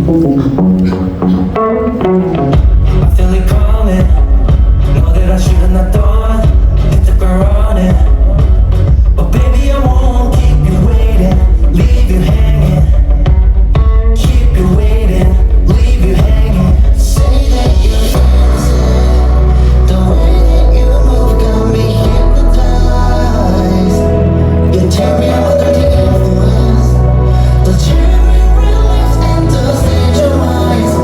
feel it coming. Know that I should've not done. Hit the ground running. But baby, I won't keep you waiting. Leave you hanging. Keep you waiting. Leave you hanging. Say that you're innocent. The way that you move got me hypnotized. You tell me I'm under the influence. The cherry relics and the stage of eyes.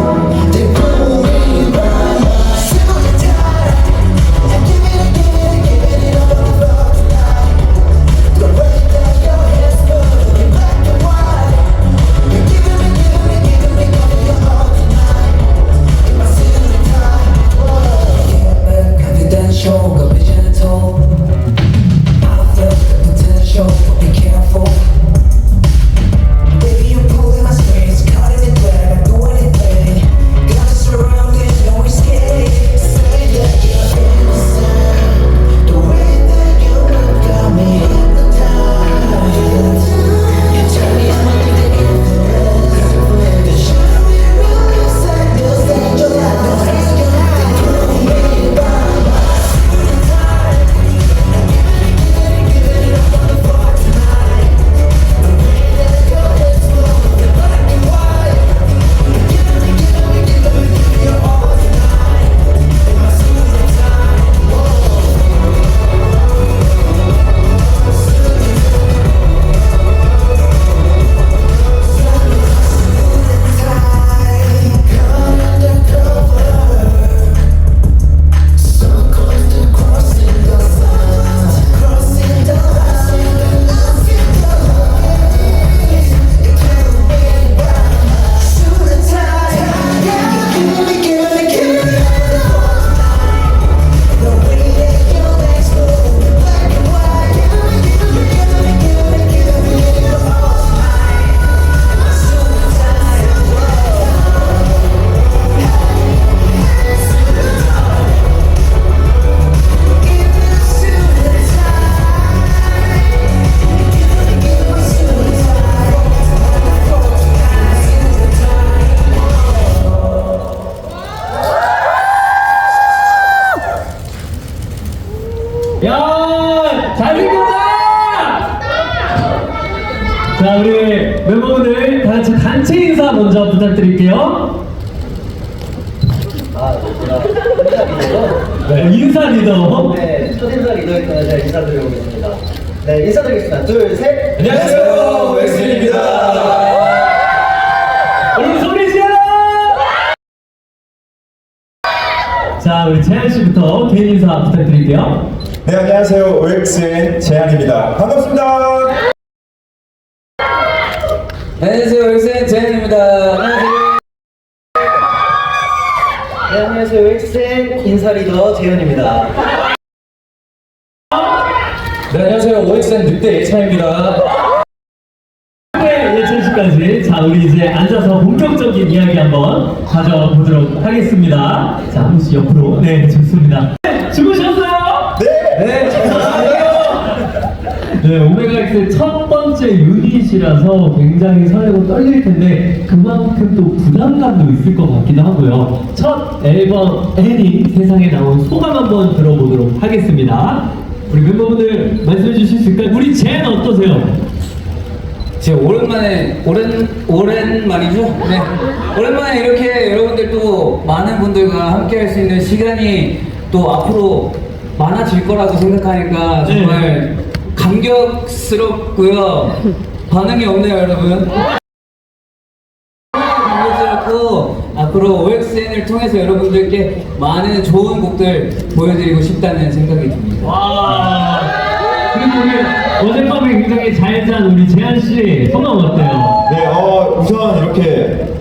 They pull me by my silver tie. And give it all the floor tonight. The way that your hair's moving black and white. You're giving me your all tonight. In my silver tie. Yeah, confidential, got vision and told. I feel the potential, but be careful. Baby, you're pulling my strings, caught in the thread, I'm doing it ready. Got us surrounded, no escape. Say that you're innocent. The way that you look got me hypnotized. You tell me I'm under the influence. The cherry relics and the stage of life. They pull me by my silver tie. And give it all on the floor tonight. The way that your hair's moving black and white. Give it your all tonight. In my silver tie. Come undercover. So close to crossing the lines. Crossing the lines. It can't be right. Suit and tie. Give me the way that your legs move, black and white. Give me your all tonight. Suit and tie. 야, 잘생겼다! 자, 우리 멤버분들 다 같이 단체 인사 먼저 부탁드릴게요. 네, 인사 리더. 네, 첫인사 리더였던 제가 인사드리겠습니다. 네, 인사드리겠습니다. 둘, 셋. 안녕하세요, 엑스입니다. 여러분 소리 질러! 자, 우리 재한 씨부터 개인 인사 부탁드릴게요. 네, 안녕하세요. OXN 재한입니다. 반갑습니다. 안녕하세요, 엑센 재현입니다. 안녕하세요. 네, 안녕하세요, 엑센 인사 리더 재현입니다. 네, 안녕하세요. OXN 늑대 예찬입니다. 네, 예찬 씨까지. 자, 우리 이제 앉아서 본격적인 이야기 한번 가져보도록 하겠습니다. 자, 한 분씩 옆으로. 네, 좋습니다. 네, 주무셨어요? 네, 네, 오메가엑스의 첫 번째 유닛이라서 굉장히 설레고 떨릴 텐데 그만큼 또 부담감도 있을 것 같기도 하고요. 첫 앨범 애니 세상에 나온 소감 한번 들어보도록 하겠습니다. 우리 멤버분들 말씀해 주실 수 있을까요? 우리 젠 어떠세요? 제가 오랜만이죠? 네. 오랜만에 이렇게 여러분들 또 많은 분들과 함께 할 수 있는 시간이 또 앞으로 많아질 거라고 생각하니까 정말 감격스럽고요. 반응이 없네요, 여러분. 감격스럽고 앞으로 OXN을 통해서 여러분들께 많은 좋은 곡들 보여드리고 싶다는 생각이 듭니다. 와. 그리고 우리 어젯밤에 굉장히 잘 잔 우리 재한 씨 소감 어때요? 네, 우선 이렇게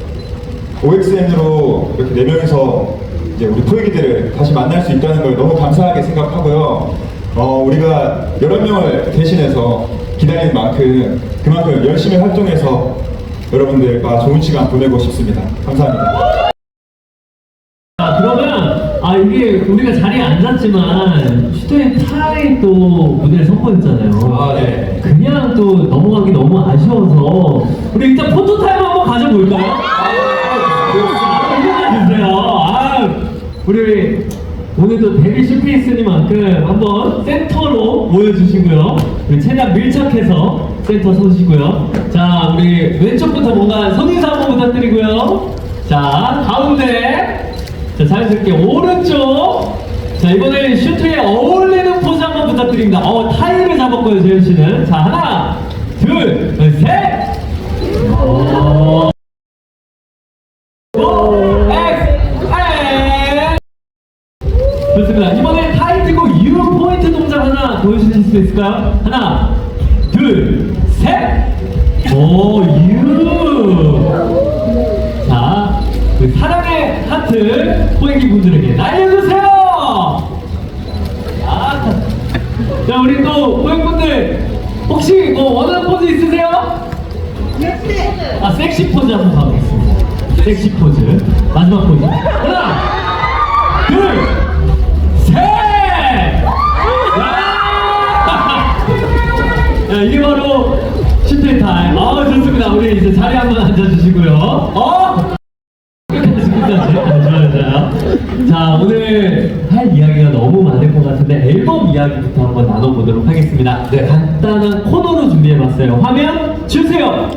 OXN으로 이렇게 4명이서 이제 우리 토익이들을 다시 만날 수 있다는 걸 너무 감사하게 생각하고요. 우리가 여러 명을 대신해서 기다리는 만큼 그만큼 열심히 활동해서 여러분들과 좋은 시간 보내고 싶습니다. 감사합니다. 자, 그러면 이게 우리가 자리에 앉았지만 슈터인 타이 또 무대를 선보였잖아요. 아, 네. 그냥 또 넘어가기 너무 아쉬워서 우리 일단 포토타임 한번 가져볼까요? 주세요. 우리 오늘도 데뷔 슈페이스니만큼 한번 센터로 모여주시고요. 우리 최대한 밀착해서 센터 서시고요. 자, 우리 왼쪽부터 뭔가 손인사 한번 부탁드리고요. 자, 가운데. 자, 자연스럽게 오른쪽. 자, 이번에 슈트에 어울리는 포즈 한번 부탁드립니다. 타이를 잡았고요, 재현 씨는. 자, 하나, 둘, 셋. 좋습니다. 이번에 타이틀곡 U 포인트 동작 하나 보여주실 수 있을까요? 하나, 둘, 셋. 오, U. 자, 그 사랑의 하트 호행기 분들에게 날려주세요. 자, 우리 또 호행분들 혹시 뭐 원하는 포즈 있으세요? 섹시 포즈 한번 가보겠습니다. 섹시 포즈 마지막 포즈. 하나, 둘, 셋! 야, 이게 바로 슈트 타임. 좋습니다. 우리 이제 자리 한번 앉아주시고요. 좋아요. 자, 오늘 할 이야기가 너무 많을 것 같은데 앨범 이야기부터 한번 나눠보도록 하겠습니다. 네, 간단한 코너로 준비해봤어요. 화면 주세요.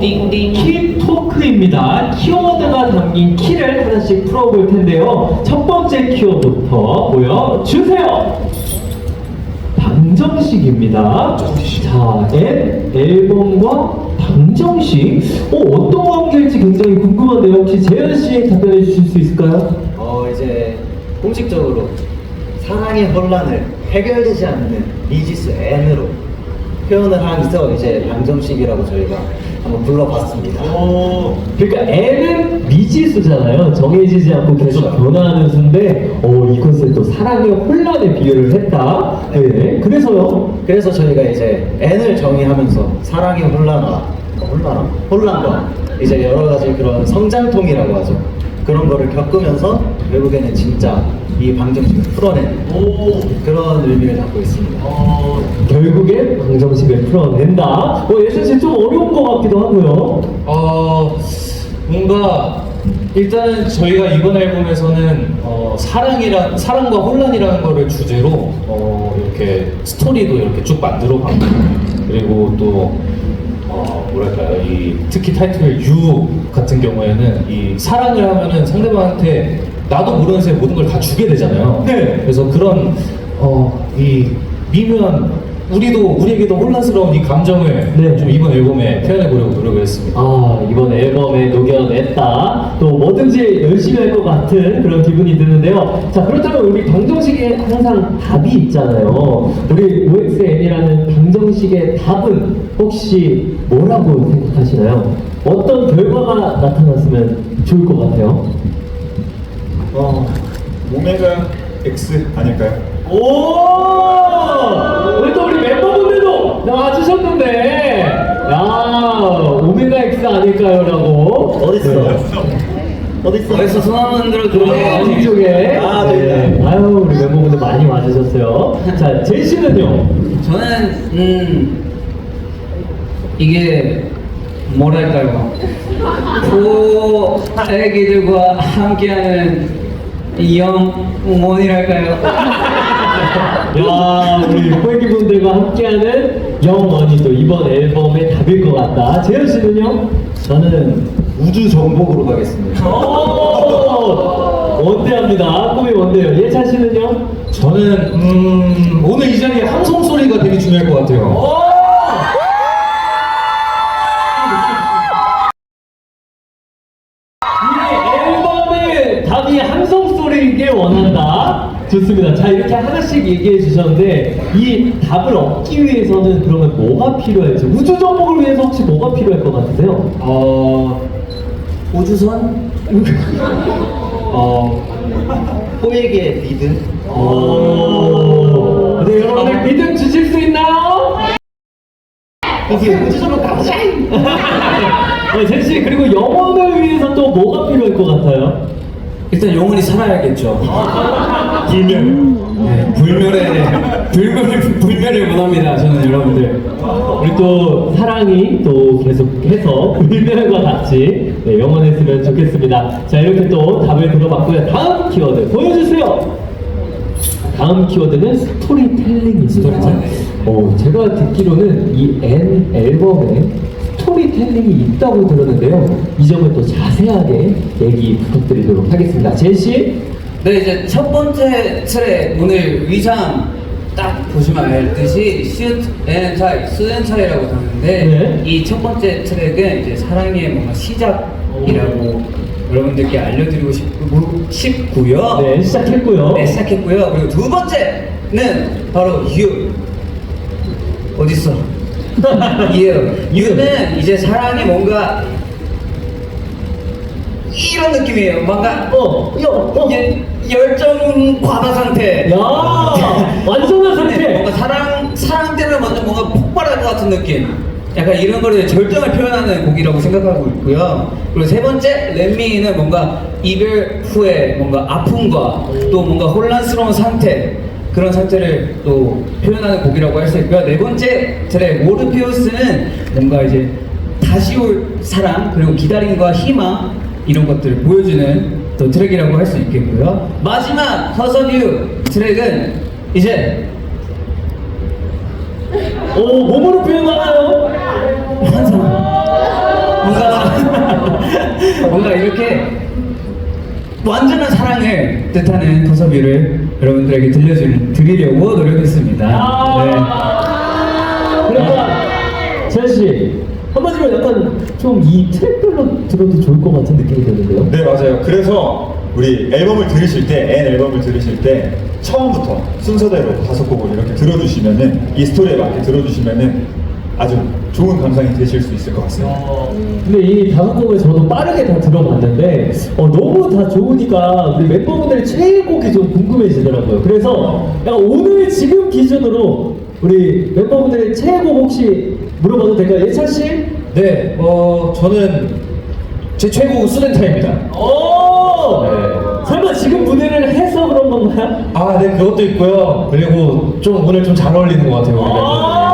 띵띵 키 토크입니다. 키워드가 담긴 키를 하나씩 풀어볼 텐데요. 첫 번째 키워드부터 보여주세요. 방정식입니다. 자, 앨범과 방정식. 어떤 관계일지 굉장히 궁금한데요. 혹시 재현 씨 답변해 주실 수 있을까요? 이제 공식적으로 사랑의 혼란을 해결되지 않는 미지수 N으로 표현을 하면서 이제 방정식이라고 저희가 한번 불러봤습니다. 그러니까 N은 미지수잖아요. 정해지지 않고 계속 그렇죠. 변화하는 수인데, 이것을 또 사랑의 혼란에 비유를 했다. 네. 그래서요. 그래서 저희가 이제 N을 정의하면서 사랑의 혼란과 이제 여러 가지 그런 성장통이라고 하죠. 그런 거를 겪으면서 결국에는 진짜 이 방정식을 풀어낸 그런 의미를 갖고 있습니다. 결국엔 방정식을 풀어낸다. 예선 씨 좀 어려운 것 같기도 하고요. 뭔가 일단은 저희가 이번 앨범에서는 사랑과 혼란이라는 거를 주제로 이렇게 스토리도 이렇게 쭉 만들어봤고, 그리고 또 뭐랄까요, 이 특히 타이틀 U 같은 경우에는 이 사랑을 하면은 상대방한테 나도 모르는 새에 모든 걸 다 주게 되잖아요. 네. 그래서 그런 이 미묘한 우리에게도 혼란스러운 이 감정을 네. 좀 이번 앨범에 표현해보려고 노력을 했습니다. 이번 앨범에 녹여냈다. 또 뭐든지 열심히 할 것 같은 그런 기분이 드는데요. 자, 그렇다면 우리 방정식에 항상 답이 있잖아요. 우리 OXN이라는 방정식의 답은 혹시 뭐라고 생각하시나요? 어떤 결과가 나타났으면 좋을 것 같아요? 오메가 X 아닐까요? 우리 또 우리 멤버분들도 나와주셨는데, 오메가 X 아닐까요?라고. 어디서 손 한번 들어 들어요. 뒤쪽에. 네. 우리 멤버분들 많이 와주셨어요. 자, 제시는요? 저는 이게 뭐랄까요, 애기들과 함께하는 영원이랄까요. 우리 호기분들과 함께하는 영원이 또 이번 앨범의 답일 것 같다. 재현 씨는요? 저는 우주 정복으로 가겠습니다. 원대합니다. 꿈이 원대요. 예찬 씨는요? 저는 오늘 이 자리에 함성 소리가 되게 중요할 것 같아요. 이 앨범의 답이 함성 소리이길 원한다. 좋습니다. 자, 이렇게 하나씩 얘기해 주셨는데 이 답을 얻기 위해서는 그러면 뭐가 필요할지, 우주 정복을 위해서 혹시 뭐가 필요할 것 같으세요? 우주선? 호에게 믿음? 네, 여러분들 믿음 주실 수 있나요? 이게 우주선으로 가보자! 제시, 그리고 영혼을 위해서 또 뭐가 필요할 것 같아요? 일단 영원히 살아야겠죠. 불면. 네, 불멸을 원합니다. 저는 여러분들. 우리 또 사랑이 또 계속해서 불멸과 같이 네, 영원했으면 좋겠습니다. 자, 이렇게 또 답을 들어봤고요. 다음 키워드 보여주세요. 다음 키워드는 스토리텔링입니다. 스토리텔링. 제가 듣기로는 이 N 앨범에 스토리텔링이 있다고 들었는데요. 이 점을 또 자세하게 얘기 부탁드리도록 하겠습니다. 제시. 네, 이제 첫 번째 트랙 오늘 위장 딱 보시면 알듯이 Shoot and Tie라고 하는데 네. 이 첫 번째 트랙은 이제 사랑의 뭔가 시작이라고 여러분들께 알려드리고 싶고요. 네, 시작했고요. 네, 시작했고요. 그리고 두 번째는 바로 You. 어딨어? You는 이제 사랑이 뭔가 이런 느낌이에요. 뭔가 열정 과다 상태. 야, 완전한 상태. 네, 뭔가 사랑 때문에 먼저 뭔가 폭발할 것 같은 느낌. 약간 이런 거를 절정을 표현하는 곡이라고 생각하고 있고요. 그리고 세 번째 렛미는 뭔가 이별 후에 뭔가 아픔과 또 뭔가 혼란스러운 상태, 그런 상태를 또 표현하는 곡이라고 할 수 있고요. 네 번째 트랙 모르피우스는 뭔가 이제 다시 올 사랑, 그리고 기다림과 희망, 이런 것들을 보여주는 또 트랙이라고 할 수 있겠고요. 마지막 허서뷰 트랙은 이제 몸으로 표현하나요? 뭔가 이렇게 완전한 사랑을 뜻하는 허서뷰를 여러분들에게 드리려고 노력했습니다. 그러니까 제시 한마디로 약간 좀 이 트랙별로 들어도 좋을 것 같은 느낌이 드는데요. 네, 맞아요. 그래서 우리 앨범을 들으실 때, N 앨범을 들으실 때 처음부터 순서대로 5곡을 이렇게 들어주시면은, 이 스토리에 맞게 들어주시면은 아주 좋은 감상이 되실 수 있을 것 같습니다. 근데 이 5곡을 저도 빠르게 다 들어봤는데 너무 다 좋으니까 우리 멤버분들의 최애곡이 좀 궁금해지더라고요. 그래서 약간 오늘 지금 기준으로 우리 멤버분들의 최애곡 혹시 물어봐도 될까요? 예찬 씨? 네, 저는 제 최고 수den타입니다. 오! 네. 설마 지금 무대를 해서 그런 건가요? 아, 네, 그것도 있고요. 그리고 좀 오늘 좀 잘 어울리는 것 같아요. 우리 멤버들.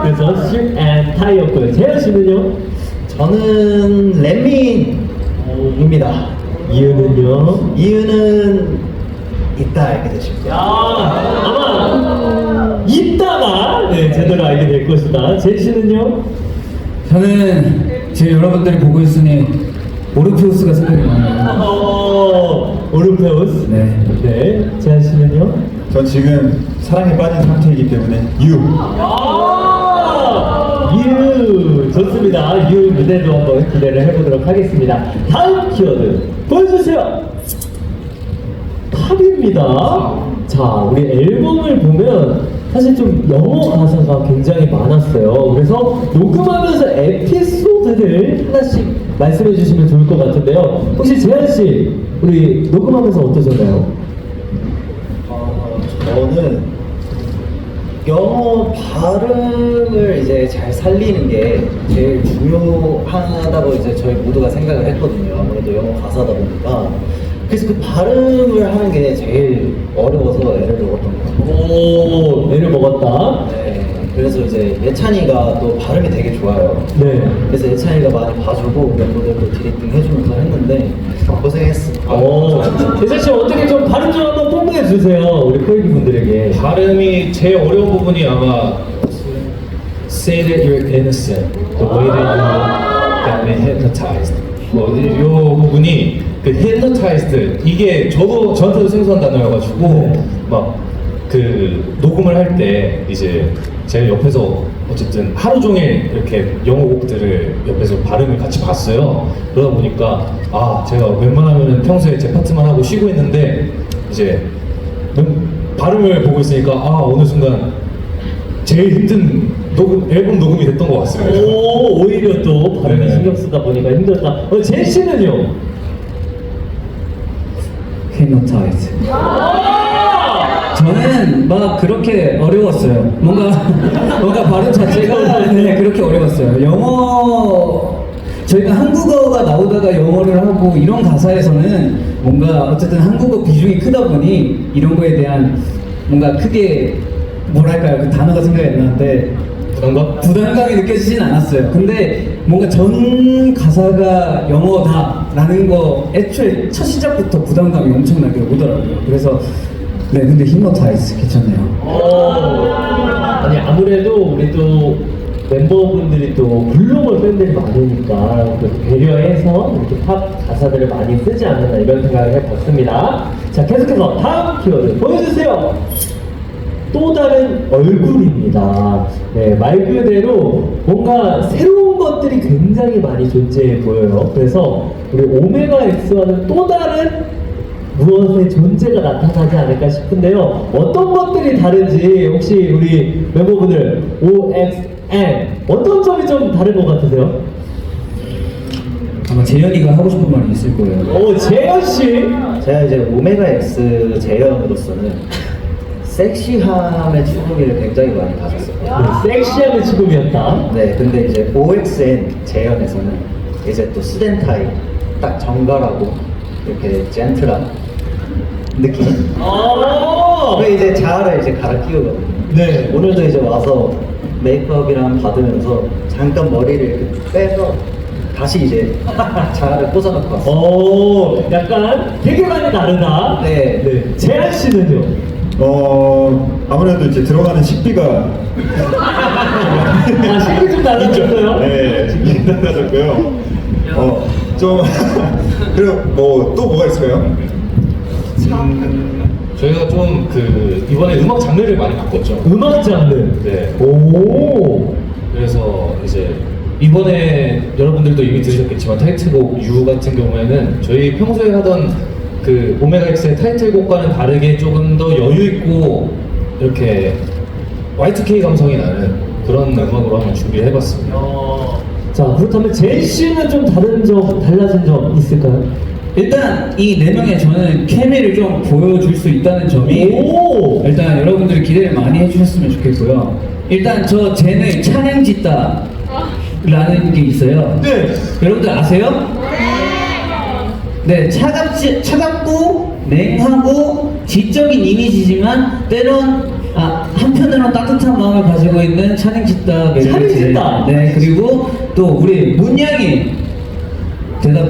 그래서 Shoot and Tie였고요. 재현 씨는요? 저는 렛미입니다. 이유는요? 이유는 이따 알게 되실 거예요. 아마 이따가 제대로 알게 될 것이다. 제이 씨는요? 저는 지금 여러분들이 보고 있으니 모르피우스가 생각이 나요. 오르페우스. 네. 재한 씨는요? 전 지금 사랑에 빠진 상태이기 때문에 유 좋습니다. 유 무대도 한번 기대를 해보도록 하겠습니다. 다음 키워드 보여주세요. 팝입니다. 자, 우리 앨범을 보면 사실 좀 영어 가사가 굉장히 많았어요. 그래서 녹음하면서 에피소드를 하나씩 말씀해 주시면 좋을 것 같은데요. 혹시 재한 씨, 우리 녹음하면서 어떠셨나요? 저는 영어 발음을 이제 잘 살리는 게 제일 중요하다고 이제 저희 모두가 생각을 했거든요. 아무래도 영어 가사다 보니까. 그래서 그 발음을 하는 게 제일 어려워서 애를 먹었던 것 같아요. 오, 애를 먹었다. 네. 그래서 이제 예찬이가 또 발음이 되게 좋아요. 네. 그래서 예찬이가 많이 봐주고 멤버들도 디렉팅 해주면서 했는데 고생했어. 예찬 씨 어떻게 좀 발음 좀 한번 뽐내 주세요. 우리 코이기 분들에게. 발음이 제일 어려운 부분이 아마 Say that you're innocent, the way that you got me hypnotized. 이 부분이 그 hypnotized 이게 저한테도 생소한 단어여가지고 막 그 녹음을 할 때 이제 제가 옆에서 어쨌든 하루 종일 이렇게 영어 곡들을 옆에서 발음을 같이 봤어요. 그러다 보니까 제가 웬만하면 평소에 제 파트만 하고 쉬고 있는데 이제 발음을 보고 있으니까 어느 순간 제일 힘든 앨범 녹음이 됐던 것 같습니다. 오히려 또 발음에 네. 신경 쓰다 보니까 힘들었다. 제이 씨는요? hypnotized. 저는 막 그렇게 어려웠어요. 뭔가 발음 자체가 그렇게 어려웠어요. 영어 저희가 한국어가 나오다가 영어를 하고 이런 가사에서는 뭔가 어쨌든 한국어 비중이 크다 보니 이런 거에 대한 뭔가 크게 뭐랄까요, 그 단어가 생각이 안 나는데 부담감이 느껴지진 않았어요. 근데 뭔가 전 가사가 영어다라는 거 애초에 첫 시작부터 부담감이 엄청나게 오더라고요. 그래서 네, 근데 히노타이즈 괜찮네요. 아니 아무래도 우리 또 멤버분들이 또 글로벌 팬들이 많으니까 그 배려해서 이렇게 팝 가사들을 많이 쓰지 않았나 이런 생각을 해봤습니다. 자, 계속해서 다음 키워드 보여주세요. 또 다른 얼굴입니다. 네, 말 그대로 뭔가 새로운 것들이 굉장히 많이 존재해 보여요. 그래서 우리 오메가 X와는 또 다른 무엇의 존재가 나타나지 않을까 싶은데요. 어떤 것들이 다른지 혹시 우리 멤버분들 OXN 어떤 점이 좀 다른 것 같으세요? 아마 재현이가 하고 싶은 말이 있을 거예요. 오, 재현 씨. 제가 이제 오메가 X 재현으로서는 섹시함의 추구미를 굉장히 많이 가졌어요. 섹시함의 죽음이었다. 네, 근데 이제 OXN 재현에서는 이제 또 스덴타이 딱 정갈하고 이렇게 젠틀한 느낌. 그 이제 자아를 이제 갈아 끼우거든요. 네. 오늘도 이제 와서 메이크업이랑 받으면서 잠깐 머리를 이렇게 빼서 다시 이제 자아를 꽂아놓고 왔어요. 오, 약간 되게 많이 다르다. 네. 네. 재한 씨는요? 아무래도 이제 들어가는 식비가 아, 식비 좀 달라졌어요? 네, 식비 달라졌고요. 좀 그리고 뭐 또 뭐가 있어요? 저희가 좀 그 이번에 음악 장르를 많이 바꿨죠. 음악 장르. 네. 오. 그래서 이제 이번에 여러분들도 이미 들으셨겠지만 타이틀곡 U 같은 경우에는 저희 평소에 하던 그 오메가 X의 타이틀곡과는 다르게 조금 더 여유 있고 이렇게 Y2K 감성이 나는 그런 음악으로 한번 준비를 해봤습니다. 자, 그렇다면 제이 씨는 좀 다른 점, 달라진 점 있을까요? 일단 이 네 명의 저는 케미를 좀 보여줄 수 있다는 점이 오! 일단 여러분들이 기대를 많이 해주셨으면 좋겠고요. 일단 저 쟤는 찬행짓다 라는 게 있어요. 네. 여러분들 아세요? 네, 차갑고 냉하고 지적인 이미지지만 때론 한편으로는 따뜻한 마음을 가지고 있는 찬행짓다 매력이 찬행짓다. 네, 그리고 또 우리 문양이 대답.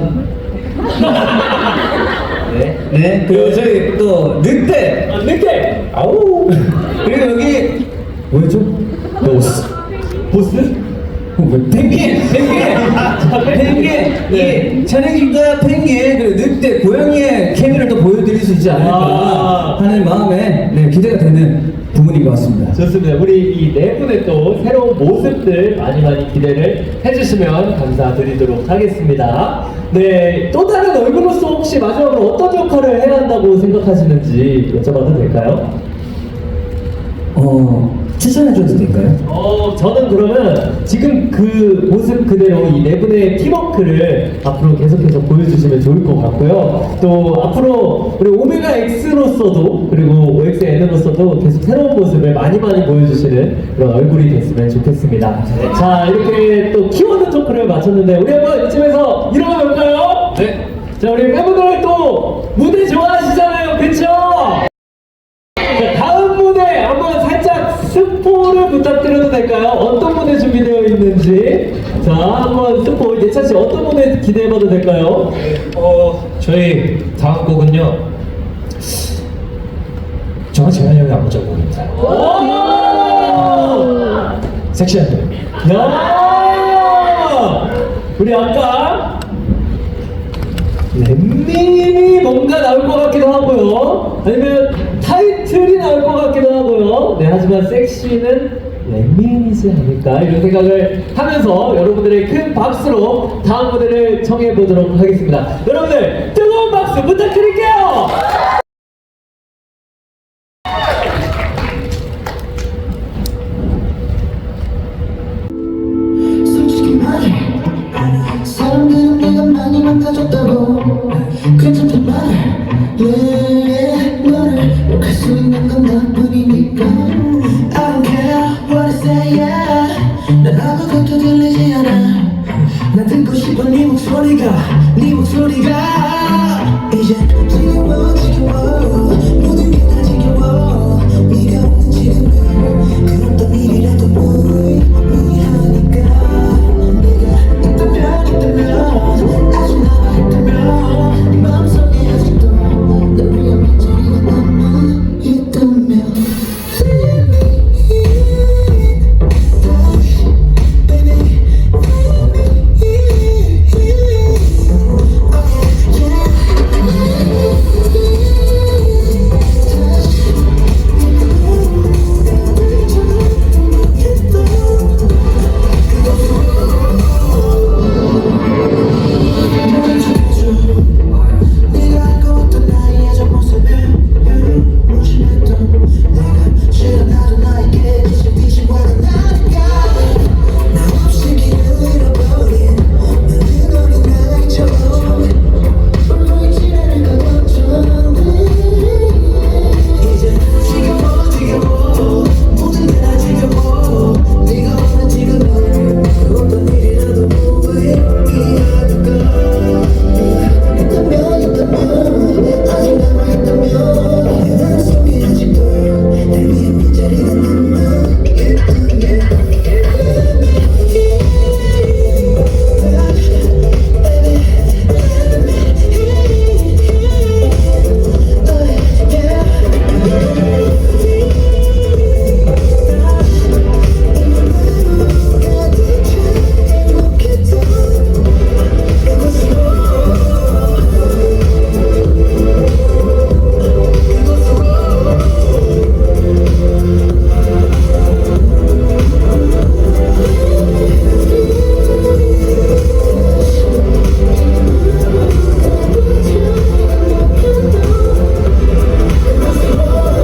네, 그리고 저희 또 늑대. 늑대. 아우. 그리고 여기 뭐였죠? 보스? 펭귄! 네. 찬행진과 펭귄, 그리고 늑대, 고양이의 케미를 또 보여드릴 수 있지 않을까 하는 마음에 네, 기대가 되는 부분인 것 같습니다. 좋습니다. 우리 이 네 분의 또 새로운 모습들 많이 기대를 해주시면 감사드리도록 하겠습니다. 네, 또 다른 얼굴로서 혹시 마지막으로 어떤 역할을 해야 한다고 생각하시는지 여쭤봐도 될까요? 추천해줘도 될까요? 저는 그러면 지금 그 모습 그대로 이 네 분의 팀워크를 앞으로 계속해서 보여주시면 좋을 것 같고요. 또 앞으로 우리 오메가 X로서도 그리고 OXN으로서도 계속 새로운 모습을 많이 보여주시는 그런 얼굴이 됐으면 좋겠습니다. 자, 이렇게 또 키워드 토크를 마쳤는데 우리 한번 이쯤에서 일어나 볼까요? 네. 자, 우리 멤버들 또 무대 좋아하시잖아요, 그쵸? 자, 다음 무대 한번 살짝 스포를 부탁드려도 될까요? 어떤 무대 준비되어 있는지. 자, 한번 스포. 예찬 씨 어떤 무대 기대해봐도 될까요? 저희 다음 곡은요. 저는 재현이 형이 안 보자고 곡입니다. 섹시한 노래. 야! 우리 아까 렛밍이 뭔가 나올 것 같기도 하고요. 아니면 타이틀이 나올 것 같기도 하고요. 네, 하지만 섹시는 렛밍이지 않을까 이런 생각을 하면서 여러분들의 큰 박수로 다음 무대를 청해 보도록 하겠습니다. 여러분들 뜨거운 박수 부탁드릴게요. 솔직히 말해 사람들은 내가 많이 망가졌다고 괜찮단 말해 너를 욕할 수 있는 건 나뿐이니까 I don't care what I say yeah 난 아무것도 들리지 않아 난 듣고 싶은 이제 지겨워 모든 게 다 지겨워 네가 없는 지금은 그런 또 일이라도 무의미하니까 네가 있다면 아직 남아있다면 네 마음속에 아직도 널 위한 빈자리가 남아있다면 네가 알고 있던 나의 저 모습을 무심했던 내가 싫어 나도 나에게 뒤신 화가 나니까 나 없이 길을 잃어버린 나는 어린아이처럼 홀로 있지 않을 것 걱정해 이제 지겨워 모든 게 다 지겨워 네가 없는 지금은 어떤 일이라도 무의미하니까 있다면 아직 남아있다면 내 마음속에 아직도 날 위한 빈자리가 남아있다면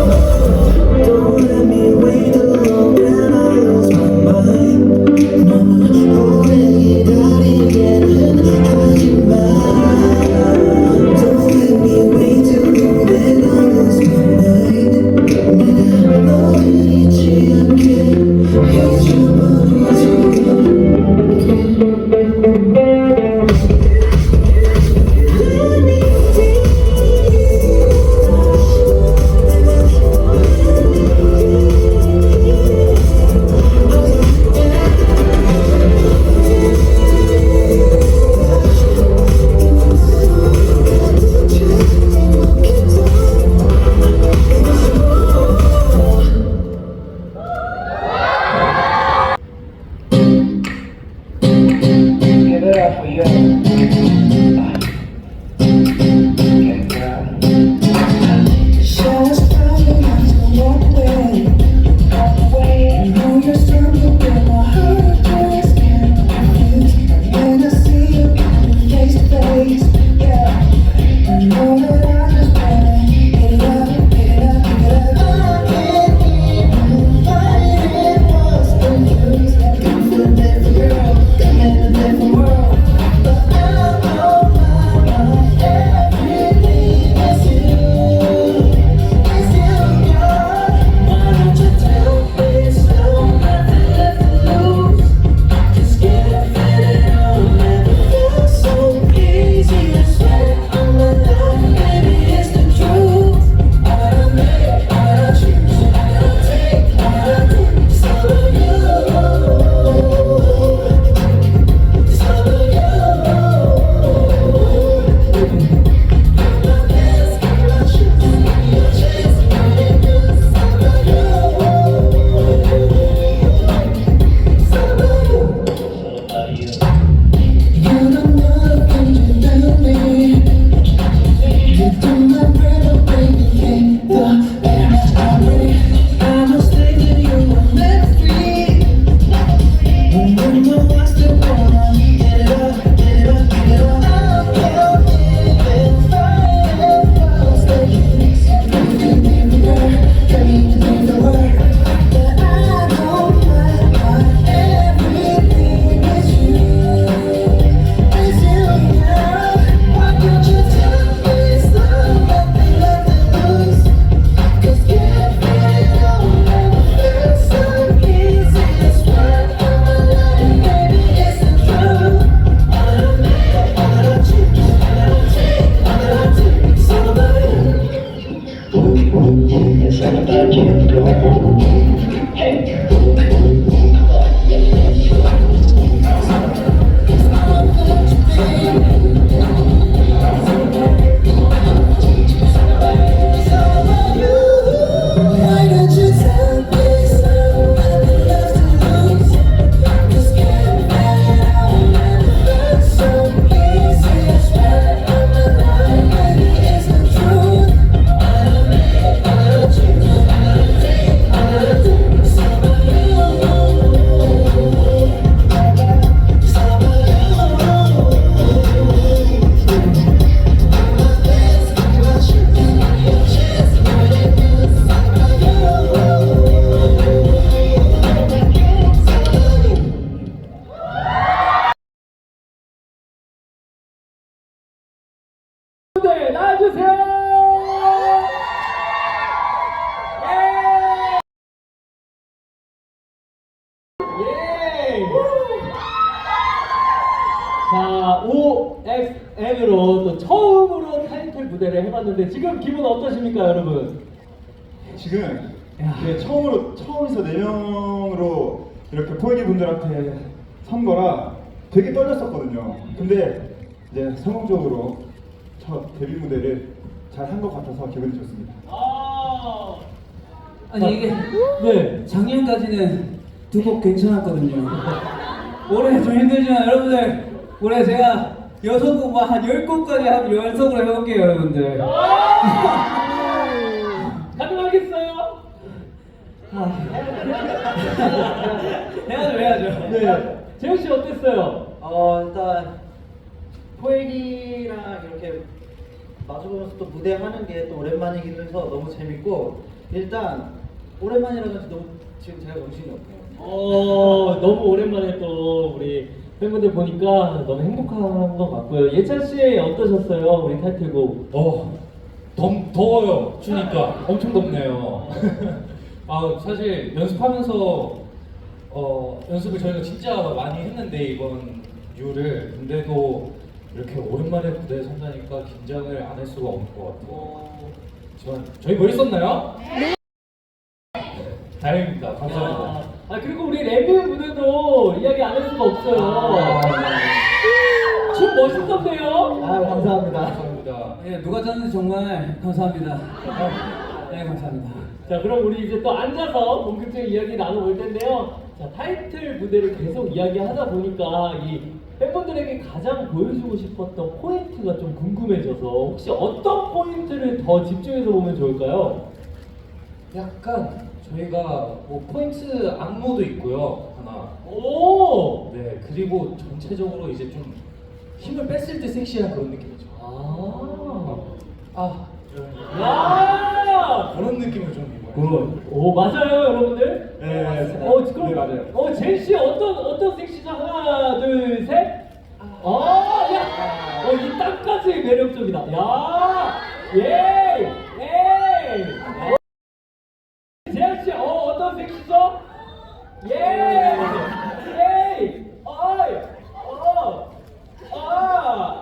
Don't let me wait alone and I lose my mind 너무 오래 기다리게는 하지마 Don't let me wait too long and I lose my mind 내가 너를 잊지 않게 잊어버리지 Why don't you tell me so? I'd love to lose. Just can't find out when it's so easy. I swear I'm alive, but it isn't true. 네, 나와주세요. 예. 자, OXM으로 또 처음으로 타이틀 무대를 해봤는데 지금 기분 어떠십니까, 여러분? 지금 이제 처음에서 4명으로 이렇게 포획이 분들한테 선 거라 되게 떨렸었거든요. 근데 이제 성공적으로 첫 데뷔 무대를 잘 한 것 같아서 기분이 좋습니다. 아니 이게 네. 작년까지는 두 곡 괜찮았거든요. 올해 좀 힘들지만 여러분들 올해 제가 6곡 한 10곡까지 한 연속으로 해볼게요 여러분들. 가능하겠어요? 해야죠. 네. 재현 씨 어땠어요? 일단 포획이랑 이렇게 마주보면서 또 무대 하는 게 또 오랜만이기도 해서 너무 재밌고 일단 오랜만이라서 너무 지금 제가 정신이 없네요. 너무 오랜만에 또 우리 팬분들 보니까 너무 행복한 것 같고요. 예찬 씨 어떠셨어요? 우리 타이틀곡. 더워요. 추니까 엄청 덥네요. 아 사실 연습하면서 연습을 저희가 진짜 많이 했는데 이번 뮤를 근데도 이렇게 오랜만에 무대에 선다니까 긴장을 안 할 수가 없는 것 같아요. 저희 뭐 있었나요? 네. 다행입니다. 감사합니다. 그리고 우리 레미 무대도 이야기 안 할 수가 없어요. 춤 멋있었네요. 감사합니다. 감사합니다. 네, 누가 졌는지 정말 감사합니다. 네 감사합니다. 자, 그럼 우리 이제 또 앉아서 본격적인 이야기 나눠볼 텐데요. 자, 타이틀 무대를 계속 이야기하다 보니까 이 팬분들에게 가장 보여주고 싶었던 포인트가 좀 궁금해져서 혹시 어떤 포인트를 더 집중해서 보면 좋을까요? 약간 저희가 뭐 포인트 안무도 있고요 하나. 오! 네 그리고 전체적으로 이제 좀 힘을 뺐을 때 섹시한 그런 느낌이죠. 야! 그런 느낌을 좀 입어요. 오, 맞아요, 여러분들? 네, 그럼, 네, 맞아요. 제인 씨 어떤 섹시죠? 하나, 둘, 셋. 야! 이 땀까지 매력적이다. 야! 예! 재현 씨, 어떤 섹시죠? 예!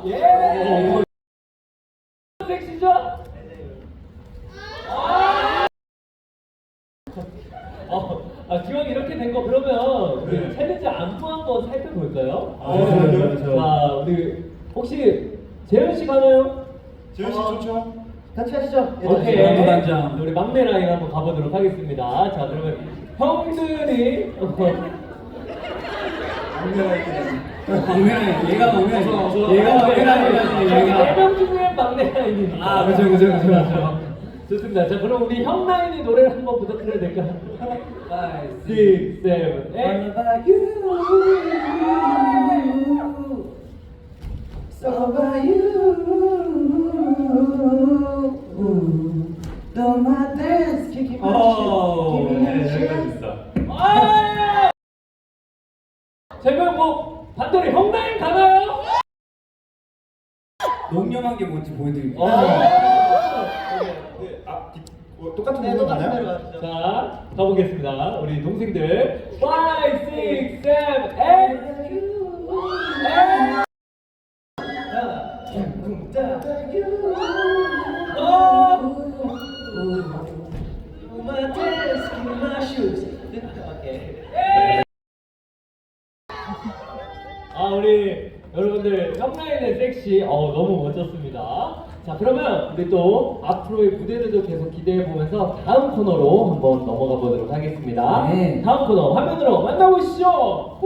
예! 섹시죠? 기왕 이렇게 된 거 그러면 우리 챌린지 안무 한번 살펴볼까요? 좋아요. 자, 우리 혹시 재현 씨 가나요? 재현 씨 좋죠? 같이 하시죠. 오케이. 안무단장. 우리 막내 라인 한번 가보도록 하겠습니다. 자, 그러면 형들이 막내 얘가 막내 얘가 막내라니 얘가 4명 중에 막내 라인이니까. 그죠. 좋습니다. 자, 그럼 우리 형 라인이 노래를 한번 부탁드려도 될까요? 5, 6, 7, 8. So by you, though my dance, keep me 제발 뭐 반대로 형 라인 가나요? 농념한 게 뭔지 보여드릴게요. 똑같은 데로 가나요? 자, 가보겠습니다. 우리 동생들 5, 6, 7, 8. wanna dance in my shoes. 오케이. 아 우리 여러분들 형라인의 섹시 너무 멋졌습니다. 자 그러면 우리 또 앞으로의 무대들도 계속 기대해 보면서 다음 코너로 한번 넘어가 보도록 하겠습니다. 네. 다음 코너 화면으로 만나보시죠.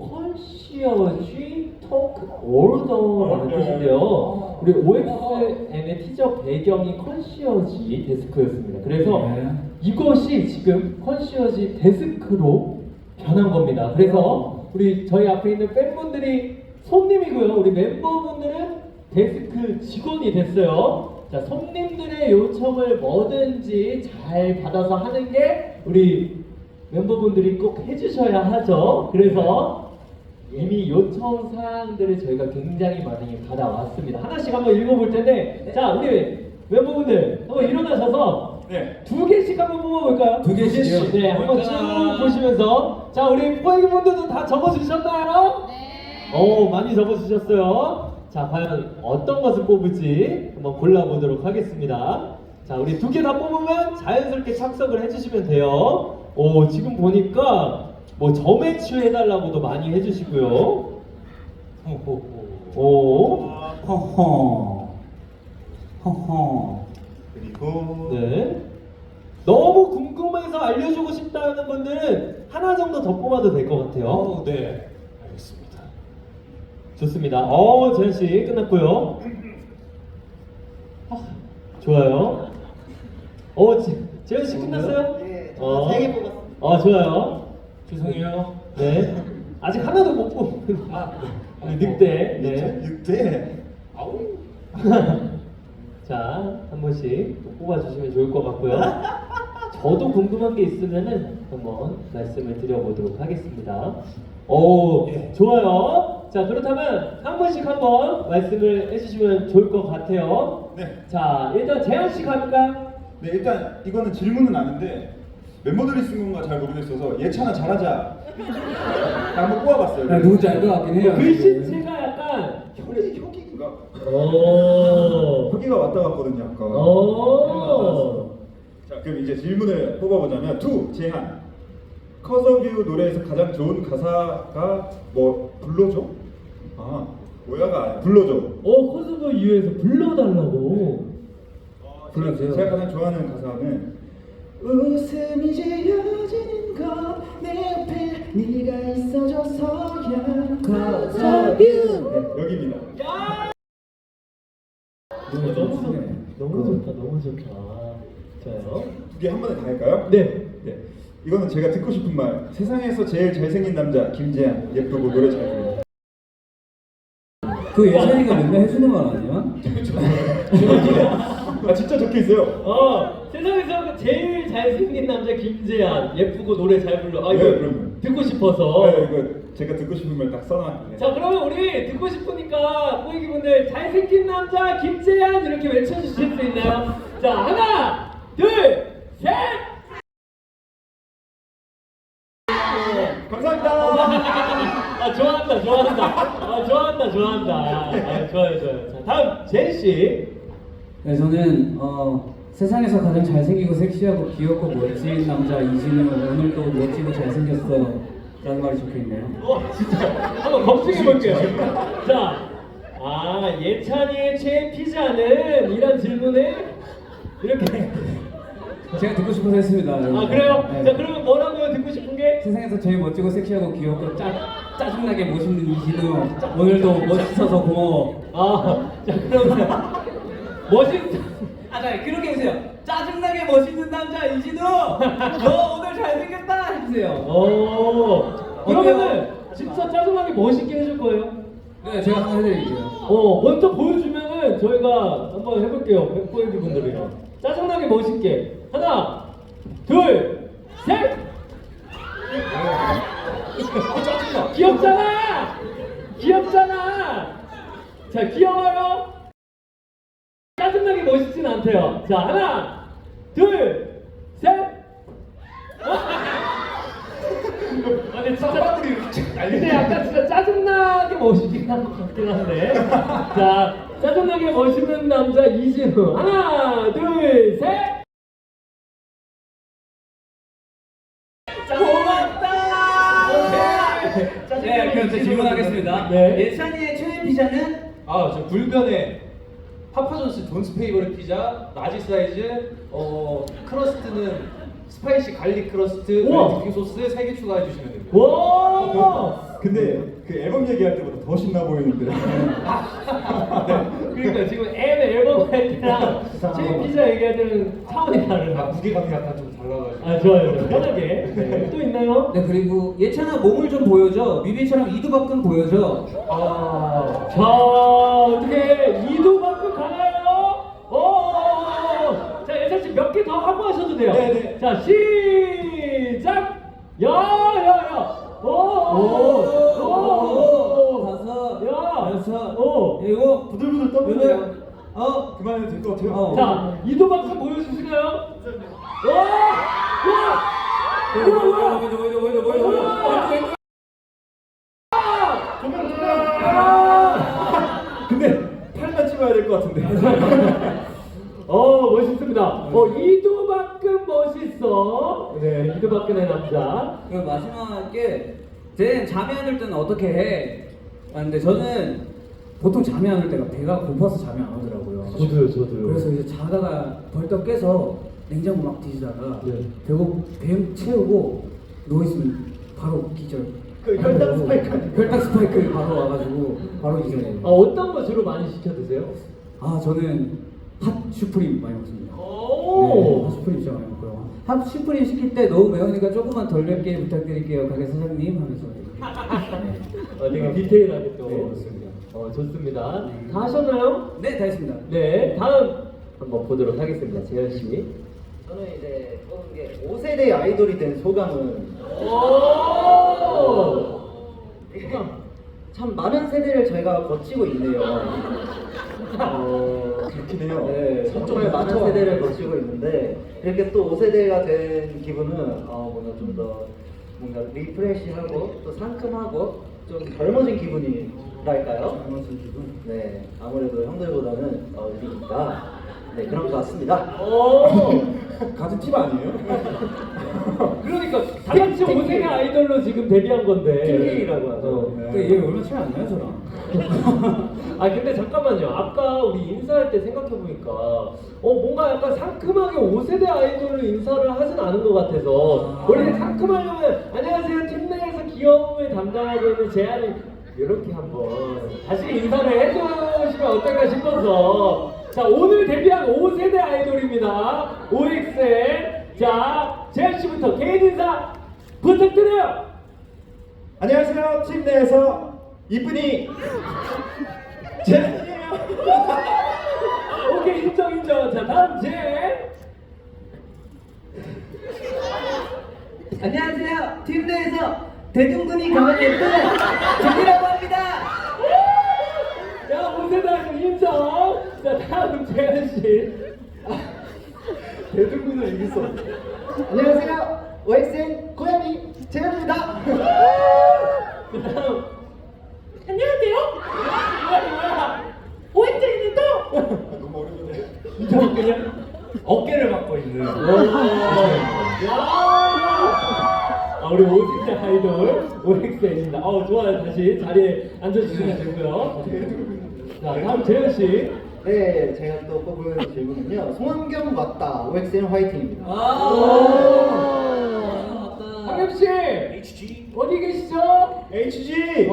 컨시어지 토크 오더라는 뜻인데요. 우리 OXM의 티저 배경이 컨시어지 데스크였습니다. 그래서 네. 이것이 지금 컨시어지 데스크로 변한 겁니다. 그래서 우리 저희 앞에 있는 팬분들이 손님이고요. 우리 멤버분들은 데스크 직원이 됐어요. 자, 손님들의 요청을 뭐든지 잘 받아서 하는 게 우리 멤버분들이 꼭 해주셔야 하죠. 그래서 이미 요청 사항들을 저희가 굉장히 많이 받아왔습니다. 하나씩 한번 읽어볼 텐데, 자, 우리 멤버분들 한번 일어나셔서 네. 2개씩 한번 뽑아볼까요? 2개씩이요? 네, 한번 쭉 보시면서. 자, 우리 포획분들도 다 적어주셨나요? 네. 많이 적어주셨어요. 자, 과연 어떤 것을 뽑을지 한번 골라보도록 하겠습니다. 자, 우리 2개 다 뽑으면 자연스럽게 착석을 해주시면 돼요. 지금 보니까 뭐 저매추 해달라고도 많이 해주시고요. 허허. 그리고 네. 너무 궁금해서 알려주고 싶다는 분들은 하나 정도 더 뽑아도 될 것 같아요. 네, 알겠습니다. 좋습니다. 재현 씨 끝났고요. 좋아요. 재현 씨 끝났어요? 네, 어. 3개 뽑았습니다. 좋아요. 죄송해요. 네. 아직 하나도 못 뽑은. 늑대. 네. 6대. 자, 한 번씩 또 뽑아주시면 좋을 것 같고요. 저도 궁금한 게 있으면은 한번 말씀을 드려보도록 하겠습니다. 좋아요. 자, 그렇다면 한 분씩 한번 말씀을 해주시면 좋을 것 같아요. 네. 자, 일단 재현 씨 갈까요? 네, 일단 이거는 질문은 아닌데 멤버들이 쓴 건가 잘 모르겠어서 예찬아 잘하자. 한번 뽑아봤어요. 누군지 알 것 같긴 해요. 글씨체가 약간 혁이인가? 오. 혁이가 왔다 갔거든요 아까. 오. 자, 그럼 이제 질문을 뽑아보자면 제한. 커서뷰 노래에서 가장 좋은 가사가 뭐 불러줘? 뭐야가 아니야. 불러줘. 코스브 U에서 불러달라고. 불러주세요. 제가 가장 좋아하는 가사는 웃음이 지어지는 건 내 옆에 네가 있어줘서야. 네, 여기입니다. 너무 좋다, 너무 좋다. 좋아요. 두 개 한 번에 다 할까요? 네. 네. 이거는 제가 듣고 싶은 말. 세상에서 제일 잘생긴 남자 김재한. 예쁘고 노래 잘 부르고. 그 예찬이가 맨날 해주는 말 아니야? 진짜 적혀 있어요. 세상에서 제일 잘생긴 남자 김재한. 예쁘고 노래 잘 불러. 이거 네, 그럼요. 듣고 싶어서. 네, 이거 제가 듣고 싶은 말 딱 써놨는데. 자, 그러면 우리 듣고 싶으니까 꼬이기분들 잘생긴 남자 김재한 이렇게 외쳐주실 수 있나요? 자, 하나, 둘, 셋. 감사합니다. 좋아한다. 좋아요. 자, 다음 제인 씨. 네, 저는 세상에서 가장 잘생기고 섹시하고 귀엽고 멋진 남자 이진우 오늘도 멋지고 잘생겼어 라는 말이 적혀있네요. 진짜 한번 검증해 볼게요. 자, 예찬이의 최애 피자는 이런 질문을 이렇게. 제가 듣고 싶어서 했습니다. 여러분. 그래요? 네. 자, 그러면 뭐라고요? 듣고 싶은 게? 세상에서 제일 멋지고 섹시하고 귀엽고 짜증나게 멋있는 이진우 오늘도 멋있어서 고마워. 자, 그러면 자, 그렇게 해주세요. 짜증나게 멋있는 남자 이진우, 너 오늘 잘생겼다 해주세요. 그러면은 진짜 짜증나게 멋있게 해줄 거예요? 네, 제가 한번 해드릴게요. 먼저 보여주면은 저희가 한번 해볼게요. 백보이비 분들이랑 짜증나게 멋있게 하나, 둘, 셋. 귀엽잖아. 자, 귀여워요. 짜증나게 멋있진 않대요. 자, 하나, 둘, 셋. 근데 약간 진짜 짜증나게 멋있긴 한 것 같긴 한데. 자, 짜증나게 멋있는 남자 이진우. 하나, 둘, 셋. 네. 예찬이의 최애 피자는? 아, 저 불변의 파파존스 존스 페이버릿 피자 라지 사이즈 크러스트는 스파이시 갈릭 크러스트 우와. 레드킹 소스 3개 추가해 주시면 됩니다. 와! 근데 그 앨범 얘기할 때보다 더 신나 보이는데. 그러니까 지금 앨범 할 때랑 최애 피자 얘기할 때는 차원이 다르다. 무게감이 약간 좀 달라가지고. 아, 좋아요. 편하게. 네. 또 있나요? 네, 그리고 예찬아 몸을 좀 보여줘. 뮤비처럼 이두박근 보여줘. 아, 자, 어떻게 이도만큼 가나요? 자, 예찬 씨 몇 개 더 하고 하셔도 돼요. 네네. 자, 시작! 야! 다섯, 야! 여섯, 일곱, 부들부들 떠는 여덟, 그만해도 될 것 같아요. 자, 이도만큼 보여주실까요? 근데 팔만 찍어야 될 것 같은데. 멋있습니다. 이도만큼 멋있어. 네, 이도만큼의 남자. 그 마지막에 쟤 잠이 안 올 때는 어떻게 해? 아, 근데 저는 보통 잠이 안 올 때가 배가 고파서 잠이 안 오더라고요. 저도요. 그래서 이제 자다가 벌떡 깨서 냉장고 막 뒤지다가 네. 배 채우고 누워 있으면 바로 기절. 그 혈당 스파이크. 혈당 스파이크 바로 와가지고 바로 기절해요. 어떤 거 주로 많이 시켜 드세요? 아 저는 핫 슈프림 많이 먹습니다. 오. 핫 슈프림 진짜 많이 먹고요. 핫 슈프림 시킬 때 너무 매우니까 조금만 덜 맵게 부탁드릴게요. 가게 사장님 하면서. 되게 디테일하게 또. 네, 맞습니다. 좋습니다. 다 하셨나요? 네, 다 했습니다. 네, 다음 한번 보도록 하겠습니다. 재현 씨. 저는 이제 뽑은 게 5세대 아이돌이 된 소감은 오! 참 많은 세대를 저희가 거치고 있네요. 그렇긴 해요. 네, 정말 많은 세대를 거치고 있는데 이렇게 또 5세대가 된 기분은 뭔가 좀 더 뭔가 리프레시하고 또 상큼하고 좀 젊어진 기분이랄까요? 젊어진 기분? 네, 아무래도 형들보다는 어리니까 네 그런 것 같습니다. 같은 팀 아니에요? 그러니까 다 같이 5세대 아이돌로 지금 데뷔한 건데. 팀킬이라고 하죠. 근데 얘 얼마 차이 안 나요, 저랑? 근데 잠깐만요. 아까 우리 인사할 때 생각해보니까 뭔가 약간 상큼하게 5세대 아이돌로 인사를 하진 않은 것 같아서 원래 상큼하려면 안녕하세요 팀 내에서 귀여움을 담당하고 있는 재한이 이렇게 한번 다시 인사를 해주시면 어떨까 싶어서 자 오늘 데뷔한 5세대 아이돌입니다. OXN. 자 재한 씨부터 개인 인사 부탁드려요. 안녕하세요. 팀 내에서 이쁜이 재현이에요. 오케이 인정. 자 다음 재. 안녕하세요. 팀 내에서 대중분이 가만히 예쁜 정이라고 합니다. 자 5세대 아이돌 인정. 자 다음 재한 씨. 대중군을 이길 수 없어. 안녕하세요. OXN 고양이 재현입니다. 다음. 안녕하세요. 뭐야? OXN도. 너무 어려운데. 이거 그냥 어깨를 막고 있는. 우리 5세대 아이돌 OXN입니다. 좋아요. 다시 자리에 앉아주시면 되고요. 자 다음 재현 씨. 네, 제가 또 뽑은 질문은요. 송환경 맞다. OXN 화이팅입니다. 황엽 씨. 어디 계시죠? HG.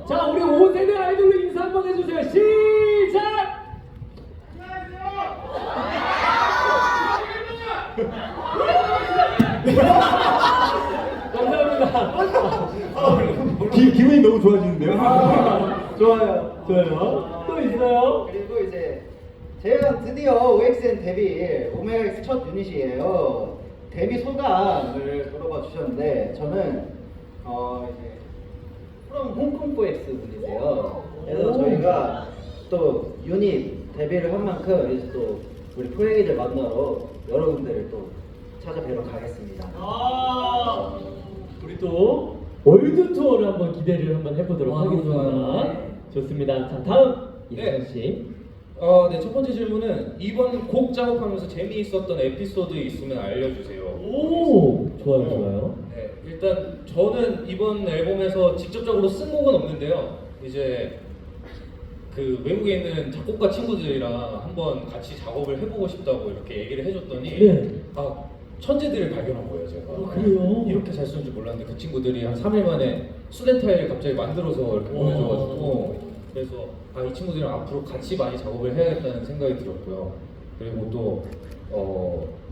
자 우리 5세대 아이돌로 인사 한번 해주세요. 시작. 감사합니다. 기분이 너무 좋아지는데요? 좋아요. 또 있어요? 그리고 이제 제가 드디어 OXN 데뷔 오메가X 첫 유닛이에요. 데뷔 소감을 물어봐 주셨는데 저는 이제 프롬 홍콩포엑스 분이세요. 그래서 저희가 또 유닛 데뷔를 한 만큼 이제 또 우리 포에이들 만나러 여러 군데를 또 찾아뵈러 가겠습니다. 우리 또 월드 투어를 한번 기대를 한번 해보도록 하겠습니다. 좋아요. 좋습니다. 자 다음 이승현 씨. 네, 첫 번째 질문은 이번 곡 작업하면서 재미있었던 에피소드 있으면 알려주세요. 오, 좋아요, 좋아요. 네, 일단 저는 이번 앨범에서 직접적으로 쓴 곡은 없는데요. 이제 그 외국에 있는 작곡가 친구들이랑 한번 같이 작업을 해보고 싶다고 이렇게 얘기를 해줬더니 네. 천재들을 발견한 거예요, 제가. 그래요? 이렇게 잘 쓰는 줄 몰랐는데 그 친구들이 한 3일 만에 수덴타일을 갑자기 만들어서 이렇게 보내줘가지고 그래서 이 친구들이랑 앞으로 같이 많이 작업을 해야겠다는 생각이 들었고요. 그리고 또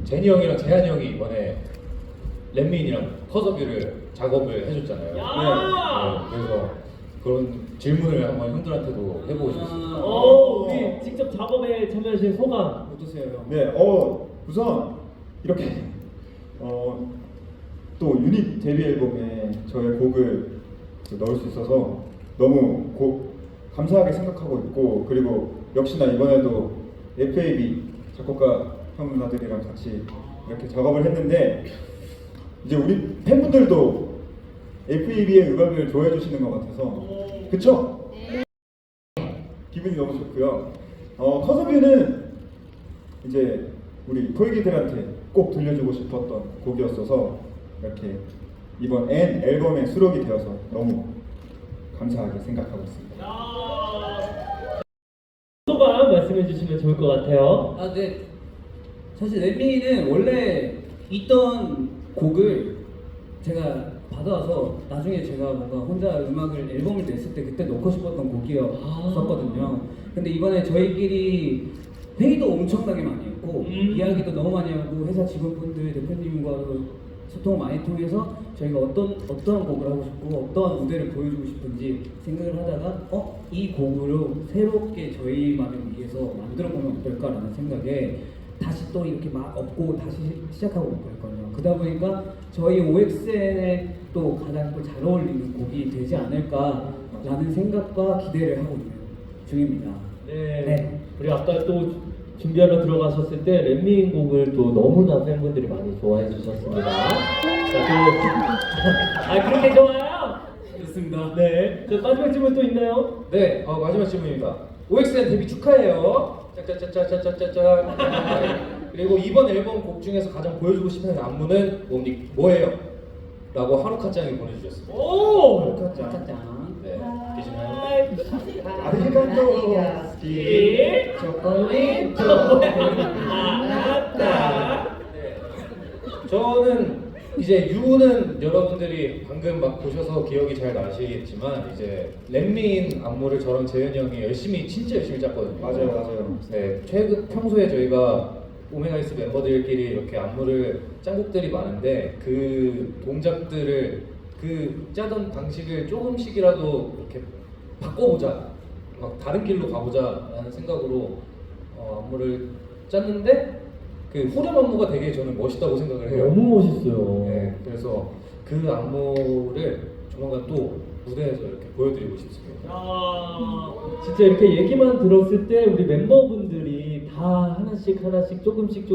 제니 형이랑 재한이 형이 이번에 렛민이랑 커서뷰를 작업을 해줬잖아요. 네, 그래서 그런 질문을 한번 형들한테도 해보고 싶었습니다. 우리 직접 작업에 참여하신 소감 어떠세요? 네, 우선 이렇게 또 유닛 데뷔 앨범에 저의 곡을 넣을 수 있어서 너무 감사하게 생각하고 있고, 그리고 역시나 이번에도 FAB 작곡가 형님들이랑 같이 이렇게 작업을 했는데 이제 우리 팬분들도 FAB의 음악을 좋아해 주시는 것 같아서 그쵸? 기분이 너무 좋고요. 커서뷰는 이제 우리 토이기들한테 꼭 들려주고 싶었던 곡이었어서 이렇게 이번 N 앨범에 수록이 되어서 너무 감사하게 생각하고 있습니다. 소감 말씀해 주시면 좋을 것 같아요. 네. 사실 렛미는 원래 있던 곡을 제가 받아와서 나중에 제가 뭔가 혼자 음악을 앨범을 냈을 때 그때 넣고 싶었던 곡이었었거든요. 근데 이번에 저희끼리 회의도 엄청나게 많이 했고 이야기도 너무 많이 하고 회사 직원분들 대표님과도 소통을 많이 통해서 저희가 어떠한 곡을 하고 싶고 어떠한 무대를 보여주고 싶은지 생각을 하다가 이 곡으로 새롭게 저희만을 위해서 만들어 보면 어떨까라는 생각에 다시 또 이렇게 막 업고 다시 시작하고 그랬거든요. 그러다 보니까 저희 OXN에 또 가장 또 잘 어울리는 곡이 되지 않을까라는 생각과 기대를 하고 있는 중입니다. 네. 우리 아까 또 준비하러 들어가셨을 때 렛미인 곡을 또 너무나 팬분들이 많이 좋아해 주셨습니다. 그렇게 좋아요? 좋습니다. 네. 마지막 질문 또 있나요? 네, 마지막 질문입니다. OXN 데뷔 축하해요. 짜짜짜짜짜짜짜. 그리고 이번 앨범 곡 중에서 가장 보여주고 싶은 안무는 뭐예요? 라고 하루카짱이 보내주셨습니다. 오! 하루카짱. 네, 계시나요? 아리가또 저는 이제 유는 여러분들이 방금 막 보셔서 기억이 잘 나시겠지만 이제 렛미인 안무를 저랑 재현이 형이 진짜 열심히 짰거든요. 맞아요. 네, 평소에 저희가 오메가이스 멤버들끼리 이렇게 안무를 짠 곡들이 많은데 그 동작들을 그 짜던 방식을 조금씩이라도 이렇게 바꿔보자, 막 다른 길로 가보자라는 생각으로 안무를 짰는데 그 후렴 안무가 되게 저는 멋있다고 생각을 해요. 너무 멋있어요. 네, 그래서 그 안무를 조만간 또 무대에서 이렇게 보여드리고 싶습니다. 진짜 이렇게 얘기만 들었을 때 우리 멤버분들이 다 하나씩 조금씩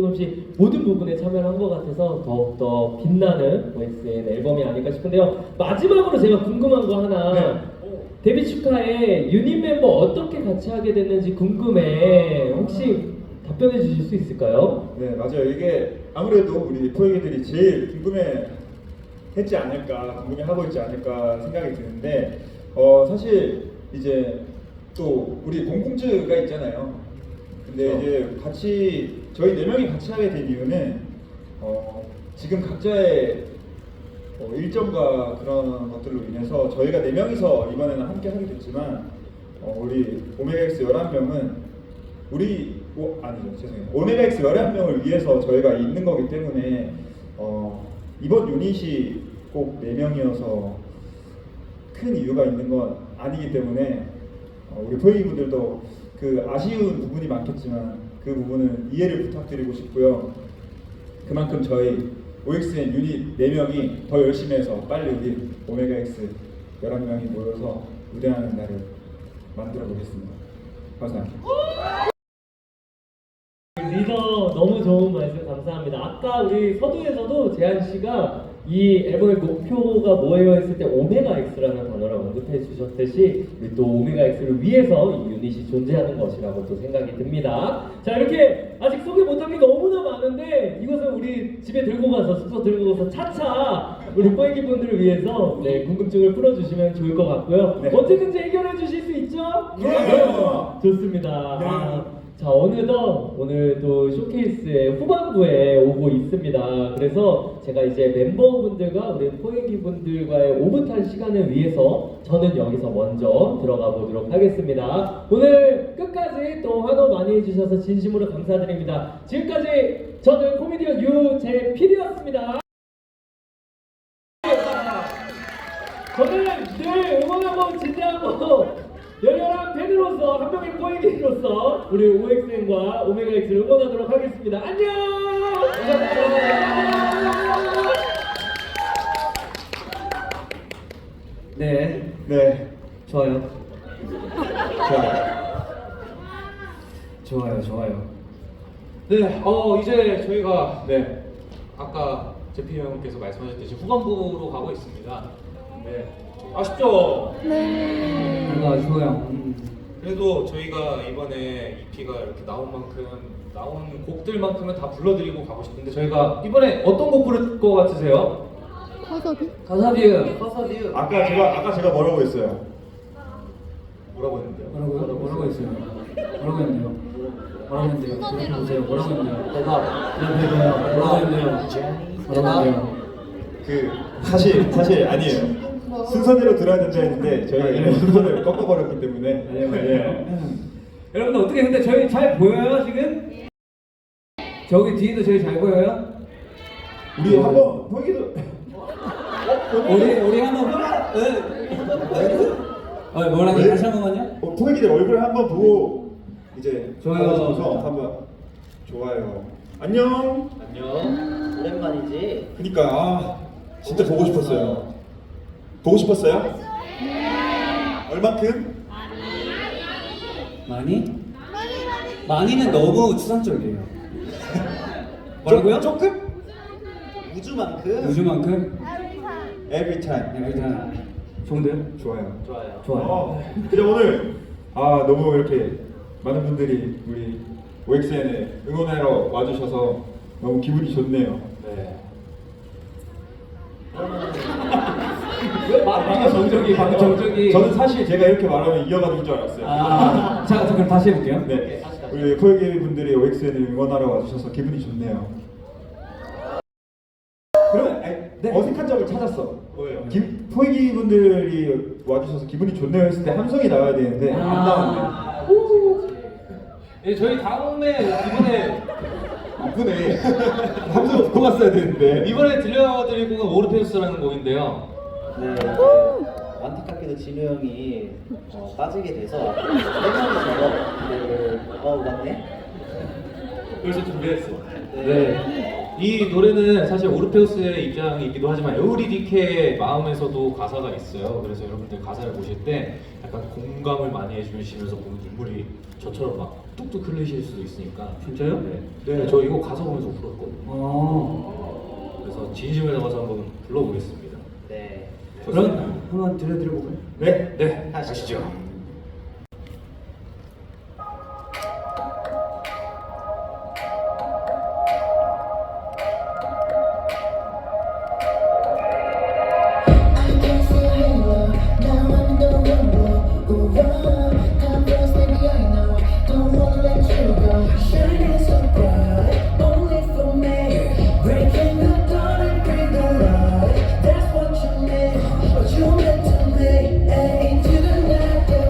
모든 부분에 참여를 한 것 같아서 더욱더 빛나는 OXN 앨범이 아닐까 싶은데요. 마지막으로 제가 궁금한 거 하나. 데뷔 축하해. 유닛 멤버 어떻게 같이 하게 됐는지 궁금해. 혹시 답변해 주실 수 있을까요? 네, 맞아요. 이게 아무래도 우리 포에기들이 제일 궁금해하고 있지 않을까 생각이 드는데 사실 이제 또 우리 공공즈가 있잖아요. 근데 이제 저희 4명이 같이 하게 된 이유는 지금 각자의 일정과 그런 것들로 인해서 저희가 4명이서 이번에는 함께 하게 됐지만 우리 오메가X 11명은 오메가X 11명을 위해서 저희가 있는 거기 때문에 이번 유닛이 꼭 4명이어서 큰 이유가 있는 건 아니기 때문에 우리 포에기 분들도 그 아쉬운 부분이 많겠지만 그 부분은 이해를 부탁드리고 싶고요. 그만큼 저희 OXN 유닛 4명이 더 열심히 해서 빨리 우리 오메가X 11명이 모여서 무대하는 날을 만들어 보겠습니다. 감사합니다. 리더 너무 좋은 말씀 감사합니다. 아까 우리 서두에서도 재한 씨가 이 앨범의 목표가 뭐예요 했을 때 오메가 X라는 단어를 언급해 주셨듯이 우리 또 오메가 X를 위해서 이 유닛이 존재하는 것이라고 또 생각이 듭니다. 자, 이렇게 아직 소개 못한 게 너무나 많은데 이것은 우리 집에 들고 가서 숙소 들고 가서 차차 우리 포에기 분들을 위해서 네, 궁금증을 풀어주시면 좋을 것 같고요. 네. 언제든지 해결해 주실 수 있죠? 좋습니다. 네. 자, 어느덧 오늘 또 쇼케이스의 후반부에 오고 있습니다. 그래서 제가 이제 멤버분들과 우리 포에기 분들과의 오붓한 시간을 위해서 저는 여기서 먼저 들어가 보도록 하겠습니다. 오늘 끝까지 또 환호 많이 해주셔서 진심으로 감사드립니다. 지금까지 저는 코미디언 유재필이었습니다. 저는 늘 응원하고 진지하고 열렬한 팬으로서 한 명의 포에기로서 우리 OXN과 오메가 X를 응원하도록 하겠습니다. 안녕! 감사합니다. 네, 네. 좋아요. 자, 좋아요. 네, 이제 저희가 아까 제피 형께서 말씀하셨듯이 후반부로 가고 있습니다. 네, 아쉽죠? 뭔가 좋아요. 그래도 저희가 이번에 EP가 이렇게 나온 곡들만큼은 다 불러드리고 가고 싶은데 저희가 이번에 어떤 곡 부를 것 같으세요? 가사비유. 아까 제가 뭐라고 했어요? 뭐라고 했는데요? 뭐라고 했어요? 뭐라고 했는데요? 들어보세요. 뭐라고 했는데요? 뭐라고 했는데요? 사실 아니에요. 순서대로 들어야 된다 했는데 저희가 이미 순서를 꺾어버렸기 때문에. 여러분들 어떻게 근데 저희 잘 보여요 지금? 저기 뒤에도 저희 잘 보여요? 우리 한번 포기도. 우리 한번 뭐라고 다시 한 번만요? 포기들 얼굴 한번 보고 이제 좋아요. 가서 한번 좋아요. 안녕. 오랜만이지. 그니까 진짜 보고 싶었어요. 보고 싶었어요? 얼만큼? 많이? 많이는 너무 추상적이에요. 뭐라고요? 조금? 우주만큼. 우주만큼? Every time. 일단 좋은데요? 좋아요. 좋아요. 그래 오늘 너무 이렇게 많은 분들이 우리 OXN에 응원하러 와주셔서 너무 기분이 좋네요. 네. 방금 정적이. 저는 사실 제가 이렇게 말하면 이어가 줄 줄 알았어요. 자, 그럼 다시 해볼게요. 네, 우리 포에기 분들이 OXN을 응원하러 와주셔서 기분이 좋네요. 그러면 어색한 점을 찾았어. 뭐예요? 포에기 분들이 와주셔서 기분이 좋네요 했을 때 함성이 나와야 되는데 안 나왔네. 네, 저희 다음에 이쁘네. 함성 듣고 갔어야 되는데. 이번에 들려드릴 곡은 오르페우스라는 곡인데요. 네. 안타깝게도 진우 형이 빠지게 돼서 세 명이서 맞네. 그래서 준비했어. 네. 이 노래는 사실 오르페우스의 입장이기도 하지만 에우리디케의 마음에서도 가사가 있어요. 그래서 여러분들 가사를 보실 때 약간 공감을 많이 해주시면서 보면 눈물이 저처럼 막 뚝뚝 흘리실 수도 있으니까. 진짜요? 네, 저 이거 가사 보면서 울었거든요. 그래서 진심을 담아서 한번 불러보겠습니다. 네. 그럼 한번 들려드려볼까요? 네, 가시죠. I can see a halo. Now I'm the rumble. Time feels like I know. Don't wanna let you go. Shining so bright, only for me. Breaking the dawn and bring the light. That's what you meant to me. Into the night.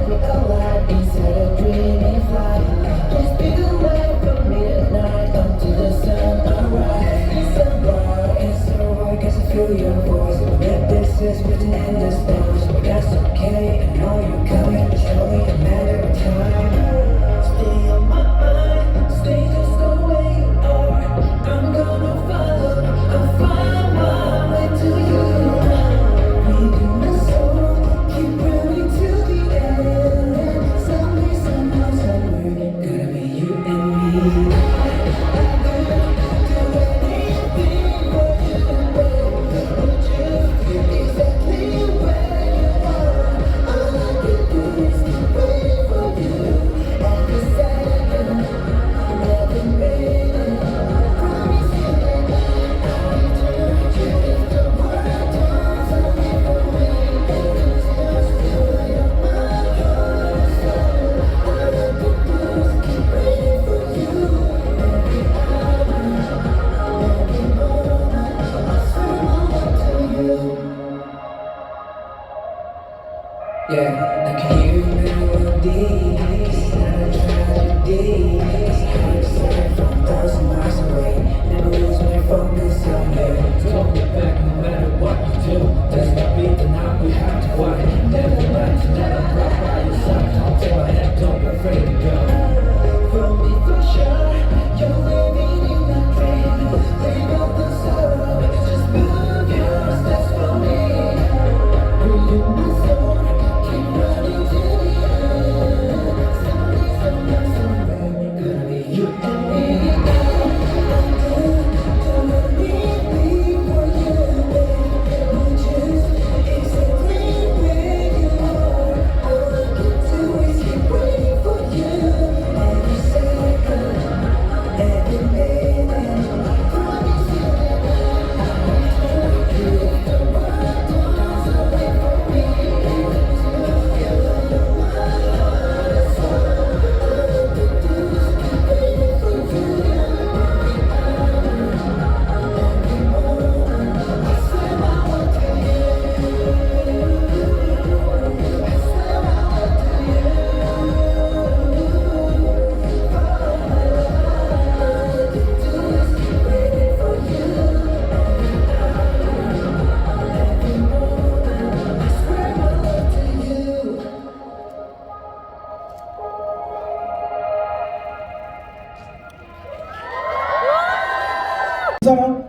사람?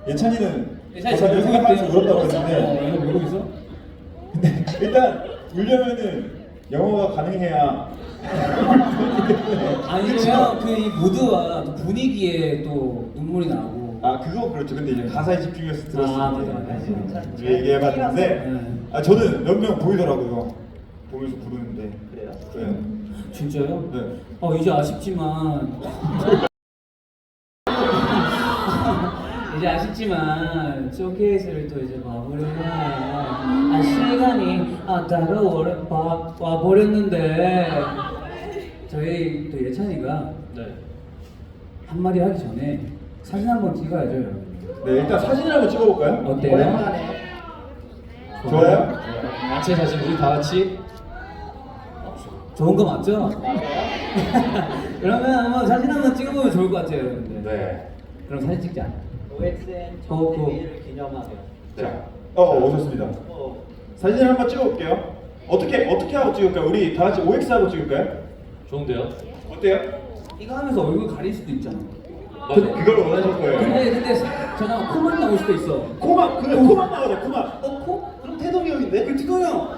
예찬이는 가사를 생각하면서 울었다고 했는데 이거 모르고 있어? 근데 일단 울려면은 영어가 가능해야 아니면 그 이 무드와 또 분위기에 또 눈물이 나고. 아 그거 그렇죠. 근데 이제 가사에 집중해서 들었을 아, 때 맞아. 얘기해봤는데 네. 아 저는 몇 명 보이더라고요. 보면서 부르는데 그래요? 네. 진짜요? 네. 이제 아쉽지만 이제 아쉽지만 쇼케이스를 또 이제 마무리를 해야 시간이 따로 와버렸는데 저희 또 예찬이가 네. 한마디 하기 전에 사진 한번 찍어야죠 여러분. 네 일단 사진을 한번 찍어볼까요? 어때요? 오랜만에 좋아요? 단체 사진 우리 다 같이. 좋은 거 맞죠? 그러면 한번 사진 한번 찍어보면 좋을 것 같아요 여러분들. 네. 그럼 사진 찍자. OXN 어, 첫 데뷔를 기념하며 자, 오셨습니다. 사진을 한번 찍어볼게요. 어떻게 하고 찍을까요? 우리 다 같이 OX 하고 찍을까요? 좋은데요? 어때요? 이거 하면서 얼굴 가릴 수도 있잖아. 그걸 원하실 거예요. 근데 전화 코만 나올 수도 있어. 코만 나오자 코만. 코? 그럼 태동이 형인데? 그 티도 형.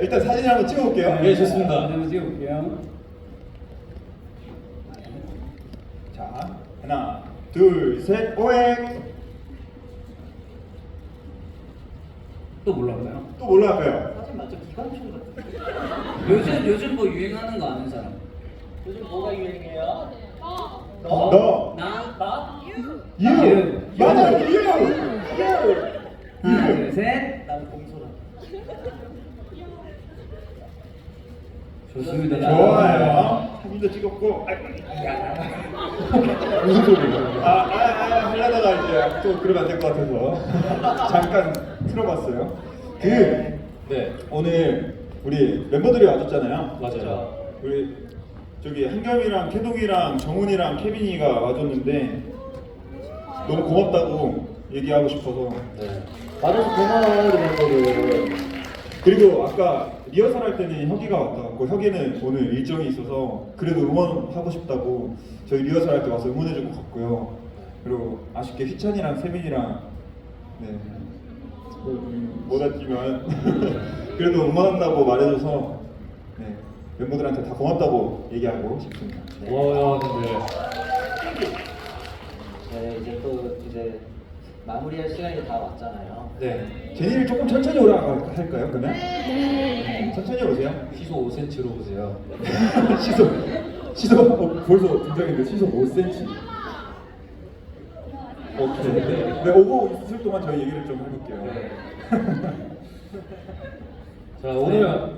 일단 사진 한번 찍어볼게요. 네, 좋습니다. 한번 찍어볼게요. 자, 하나, 둘, 셋, OX. 또 몰라봐요. 또 뭘로 할까요? 사진 맞죠? 기관총 같은 요즘 뭐 유행하는 거 아는 사람? 요즘 뭐가 유행해요? 너. 나. You. 맞아, you. 하나 둘 셋. 나는 공소라 좋습니다. 좋아요. 사진도 찍었고. 무슨 소리야? 하려다가 이제 또 그러면 안 될 것 같아서 잠깐 틀어봤어요. 네. 오늘 우리 멤버들이 와줬잖아요. 맞아요. 우리 저기 한겸이랑 태동이랑 정훈이랑 케빈이가 와줬는데 너무 고맙다고 얘기하고 싶어서. 네. 말해서 고마워요 우리 멤버들. 그리고 아까 리허설 할 때는 혁이가 왔다고 혁이는 오늘 일정이 있어서 그래도 응원하고 싶다고 저희 리허설 할 때 와서 응원해주고 갔고요. 그리고 아쉽게 휘찬이랑 세민이랑 못 왔지만 그래도 응원한다고 말해줘서 네, 멤버들한테 다 고맙다고 얘기하고 싶습니다. 와, 근데 네 이제 또 이제 마무리할 시간이 다 왔잖아요. 네. 제니를 조금 천천히 할까요? 그러면? 네. 천천히 오세요. 시소 5cm로 보세요. 시소 벌써 등장했는데 시소 5cm. 오케이. 네, 오고 있을 동안 저희 얘기를 좀 해볼게요. 자, 오늘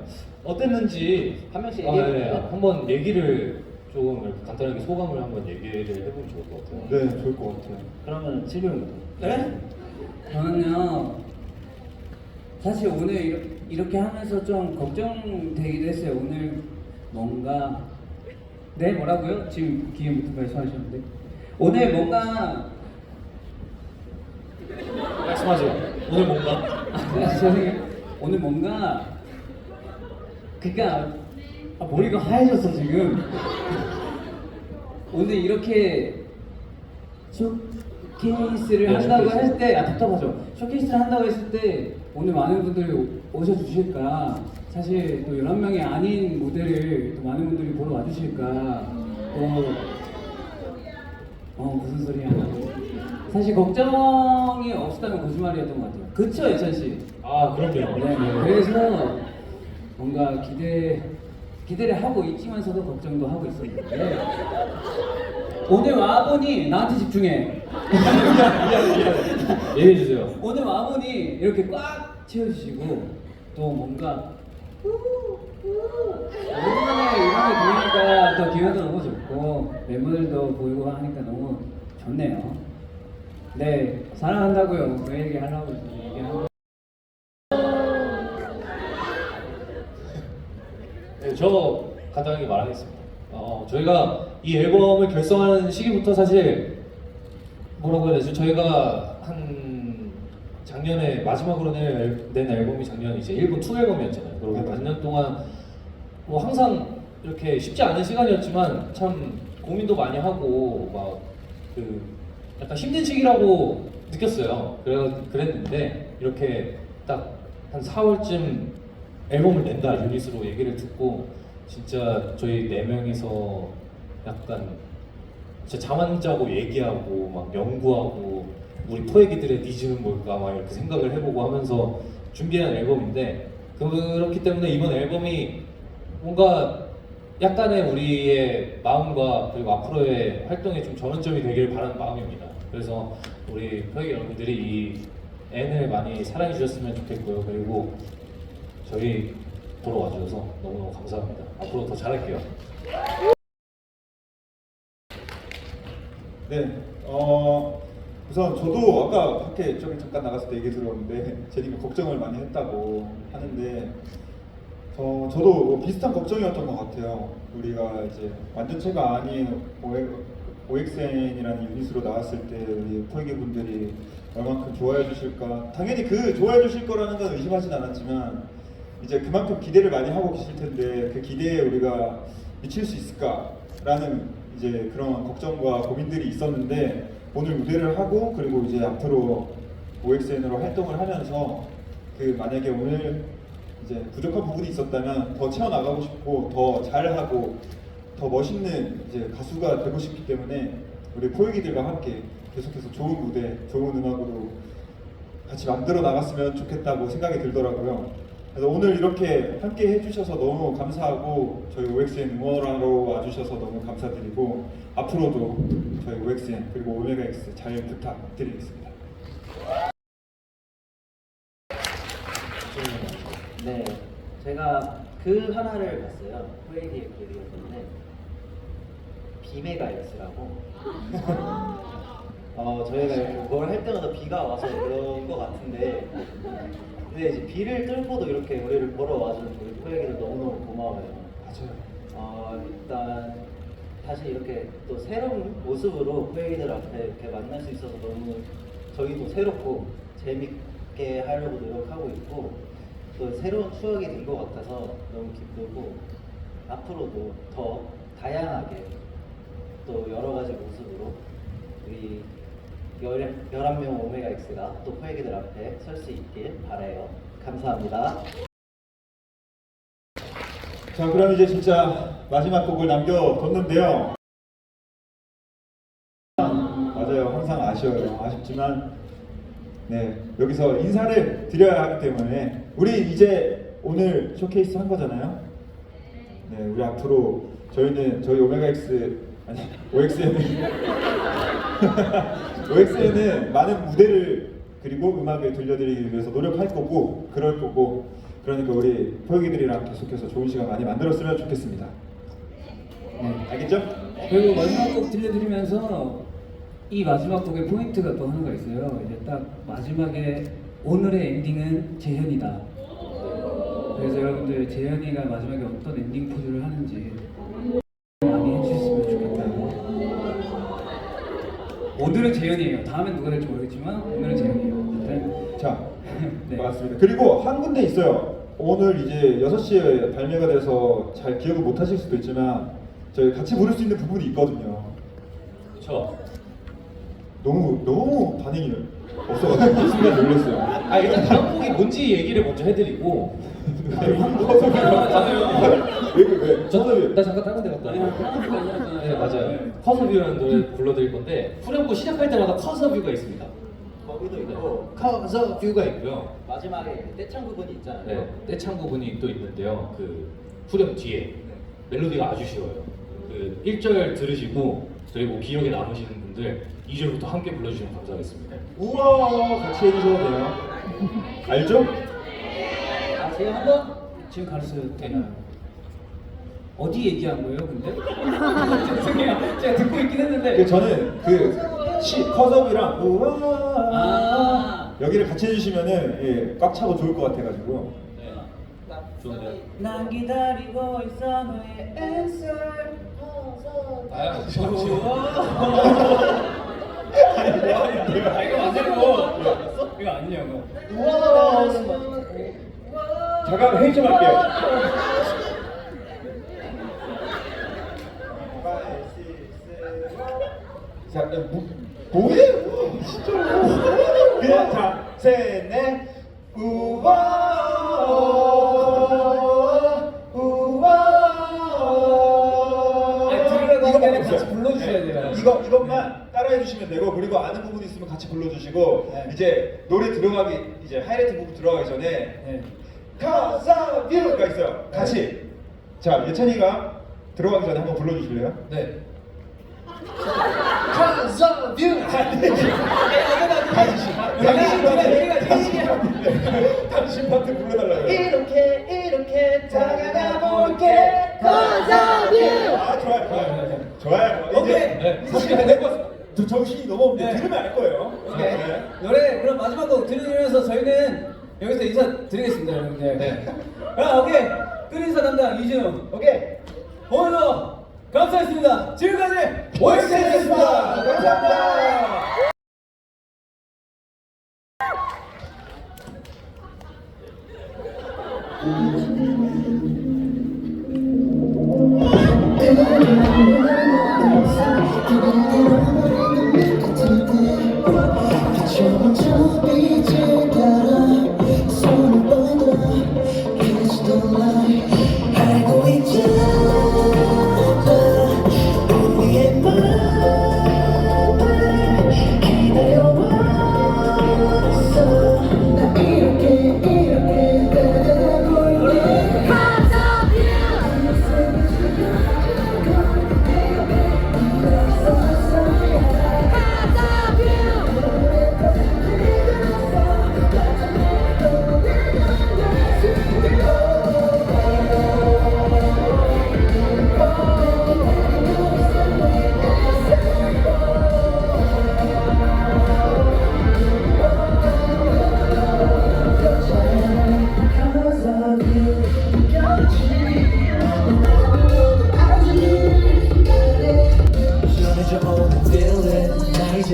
어땠는지 한 명씩 네, 얘기해볼까요? 한번 얘기를 조금 이렇게 간단하게 소감을 한번 얘기를 해보면 좋을 것 같아요. 네, 좋을 것 같아요. 그러면 칠병부터. 네? 저는요 사실 오늘 이렇게 하면서 좀 걱정되기도 했어요. 오늘 뭔가 네 뭐라고요? 지금 기회부터 말씀하셨는데 오늘 뭔가 말씀하세요. 오늘 뭔가? 죄송해요. 오늘 뭔가 그니까 머리가 하얘졌어 지금. 오늘 이렇게 쇼케이스를 한다고 했을 때 답답하죠. 쇼케이스를 한다고 했을 때 오늘 많은 분들이 오셔주실까, 사실 또 11명이 아닌 무대를 또 많은 분들이 보러 와주실까, 또 무슨 소리야. 사실 걱정이 없었다면 거짓말이었던 것 같아요. 그쵸 예찬씨? 아, 그럼요. 네, 그래서 뭔가 기대를 하고 있지만서도 걱정도 하고 있었는데 오늘 와보니 나한테 집중해. 얘기해주세요. 오늘 와보니 이렇게 꽉 채워주시고 또 뭔가 오랜만에 이런 거 보니까 또 기분도 너무 좋고 멤버들도 보이고 하니까 너무 좋네요. 네, 사랑한다고요. 그 얘기 하려고 얘기하고. 네, 저 간단하게 말하겠습니다. 저희가 이 앨범을 결성하는 시기부터 사실 뭐라고 해야 되지? 저희가 한 작년에 마지막으로 낸 앨범이 작년 이제 일본 투 앨범이었잖아요. 그리고 반년 동안 뭐 항상 이렇게 쉽지 않은 시간이었지만 참 고민도 많이 하고 막 그 약간 힘든 시기라고 느꼈어요. 그랬는데 이렇게 딱 한 4월쯤 앨범을 낸다 유닛으로 얘기를 듣고 진짜 저희 4명이서 약간 진짜 잠 안 자고 얘기하고 막 연구하고 우리 포획이들의 니즈는 뭘까 막 이렇게 생각을 해보고 하면서 준비한 앨범인데 그렇기 때문에 이번 앨범이 뭔가 약간의 우리의 마음과 그리고 앞으로의 활동에 좀 전환점이 되길 바라는 마음입니다. 그래서 우리 포획이 여러분들이 이 N을 많이 사랑해 주셨으면 좋겠고요. 그리고 저희 보러 와주셔서 너무너무 감사합니다. 앞으로 더 잘할게요. 네, 우선 저도 아까 밖에 저기 잠깐 나갔을 때 얘기 들었는데 제니가 걱정을 많이 했다고 하는데 저도 뭐 비슷한 걱정이었던 것 같아요. 우리가 이제 완전체가 아닌 OXN이라는 유닛으로 나왔을 때 우리 포획이 분들이 얼만큼 좋아해 주실까? 당연히 그 좋아해 주실 거라는 건 의심하진 않았지만 이제 그만큼 기대를 많이 하고 계실 텐데 그 기대에 우리가 미칠 수 있을까라는 이제 그런 걱정과 고민들이 있었는데 오늘 무대를 하고 그리고 이제 앞으로 OXN으로 활동을 하면서 그 만약에 오늘 이제 부족한 부분이 있었다면 더 채워나가고 싶고 더 잘하고 더 멋있는 이제 가수가 되고 싶기 때문에 우리 포획이들과 함께 계속해서 좋은 무대, 좋은 음악으로 같이 만들어 나갔으면 좋겠다고 생각이 들더라고요. 그래서 오늘 이렇게 함께 해주셔서 너무 감사하고 저희 OXN 응원하러 와주셔서 너무 감사드리고 앞으로도 저희 OXN 그리고 오메가 X 잘 부탁드리겠습니다. 네, 제가 그 하나를 봤어요. 포획이의 글이었는데 비메가 X라고. 저희가 이렇게 뭘 할 때마다 비가 와서 그런 것 같은데, 근데 이제 비를 뚫고도 이렇게 우리를 보러 와준 우리 포획이들 너무너무 고마워요. 맞아요. 일단 다시 이렇게 또 새로운 모습으로 포획이들 앞에 이렇게 만날 수 있어서 너무 저희도 새롭고 재밌게 하려고 노력하고 있고 또 새로운 추억이 된 것 같아서 너무 기쁘고 앞으로도 더 다양하게 또 여러 가지 모습으로 우리 11명 오메가 X가 또 포획이들 앞에 설 수 있길 바라요. 감사합니다. 자, 그럼 이제 진짜 마지막 곡을 남겨뒀는데요. 맞아요. 항상 아쉬워요. 아쉽지만 네, 여기서 인사를 드려야 하기 때문에 우리 이제 오늘 쇼케이스 한 거잖아요. 네, 우리 앞으로 저희 오메가 X 아니 OXN은 OXN은 많은 무대를 그리고 음악을 들려드리기 위해서 노력할 거고 그럴 거고 그러니까 우리 포획이들이랑 계속해서 좋은 시간 많이 만들었으면 좋겠습니다. 네, 알겠죠? 그리고 마지막 곡 들려드리면서 이 마지막 곡의 포인트가 또 하나가 있어요. 이제 딱 마지막에 오늘의 엔딩은 재현이다. 그래서 여러분들 재현이가 마지막에 어떤 엔딩 포즈를 하는지 많이 해주셨으면 좋겠다. 오늘은 재현이에요. 다음엔 누가 될지 모르겠지만 오늘은 재현이에요. 일단 자, 네. 맞습니다. 그리고 한 군데 있어요. 오늘 이제 6시에 발매가 돼서 잘 기억을 못 하실 수도 있지만 저희 같이 부를 수 있는 부분이 있거든요. 그렇죠. 너무 반응이 없어가지고 순간 놀랐어요. 아 일단 다음 곡이 뭔지 얘기를 먼저 해드리고 나 잠깐 다른 데 갔다 왔어요. 네 맞아요. 커서뷰라는 노래 불러드릴 건데 후렴구 시작할 때마다 커서뷰가 있습니다. 거기도 있고 커서뷰가 있고요. 마지막에 떼창 부분이 있잖아요. 네, 떼창 부분이 또 있는데요. 그 후렴 뒤에 멜로디가 아주 쉬워요. 그 1절 들으시고 그리고 기억에 남으시는 분들 2절부터 함께 불러주시면 감사하겠습니다. 우와 같이 해주셔도 돼요. 알죠? 지금 한번 지금 가르쳐도 되나요? 어디 얘기한 거예요, 근데? 죄송해요. 제가 듣고 있긴 했는데. 저는 컷업이랑 우와 아. 여기를 같이 해주시면은 예, 꽉 차고 좋을 것 같아가지고. 좋은데요? 난 기다리고 있어 너의 answer. 아, 이거 맞냐고. 이거 아니냐고. 잠깐 회의 좀 할게요. 자, 뭐예요? 진짜. 그냥 자, 셋, 넷. 우와, 우와. 아니, 들으라고 하는 게 아니라 같이 없어요. 불러주셔야 돼요. 이것만 따라해 주시면 되고, 그리고 아는 부분 있으면 같이 불러주시고, 네. 이제 노래 들어가기, 이제 하이라이트 부분 들어가기 전에 네. 가사뷰가 있어요. 같이. 자, 예찬이가 들어가기 전에 한번 불러주실래요? 네. 당신 파트 불러달라고요. 이렇게 다가가 볼게. 아, 좋아요. 좋아요. 오케이. 이제 사실 내거 정신이 너무 없는데 네. 들으면 알 거예요. 오케이. 네. 노래 그럼 마지막 곡 들려드리면서 저희는 여기서 인사 드리겠습니다, 여러분들. 네. 자, 오케이. 끝 인사 담당 이준영. 오케이. 오늘도 감사했습니다. 지금까지 오엑스였습니다. 감사합니다. 좋은 저 빛을 따라 손을 뻗어 Catch the light 알고 있잖아 우리의 맘을 기다려왔어 나 이렇게 다가가 볼게 전해줘 오늘 feeling 나 이제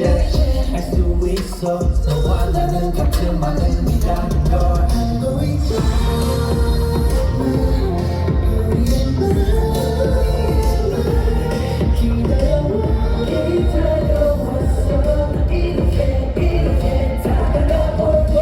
알 수 있어 너와 나는 같은 마음이라는 걸 알고 있잖아 기다려왔어 이렇게 다가가 볼게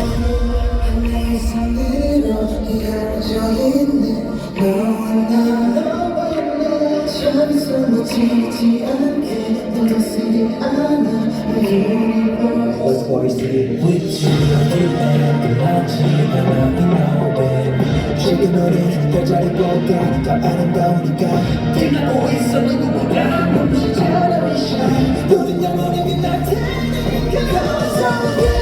하나의 산으로 이어져 있는 너와 나 저기서 놓치지 않게 너도 쓰지 않아 Let's voice it with you 어딜 끝나지 않아 You know baby 지금 너를 별자리 볼까 더 아름다우니까 빛나고 있어 누구보다 눈부신 사람이 shine 너는 영원히 빛날 테니까 Cause of you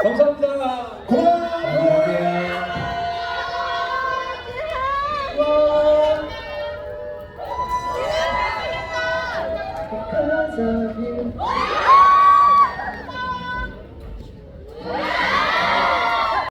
감사합니다. Because of you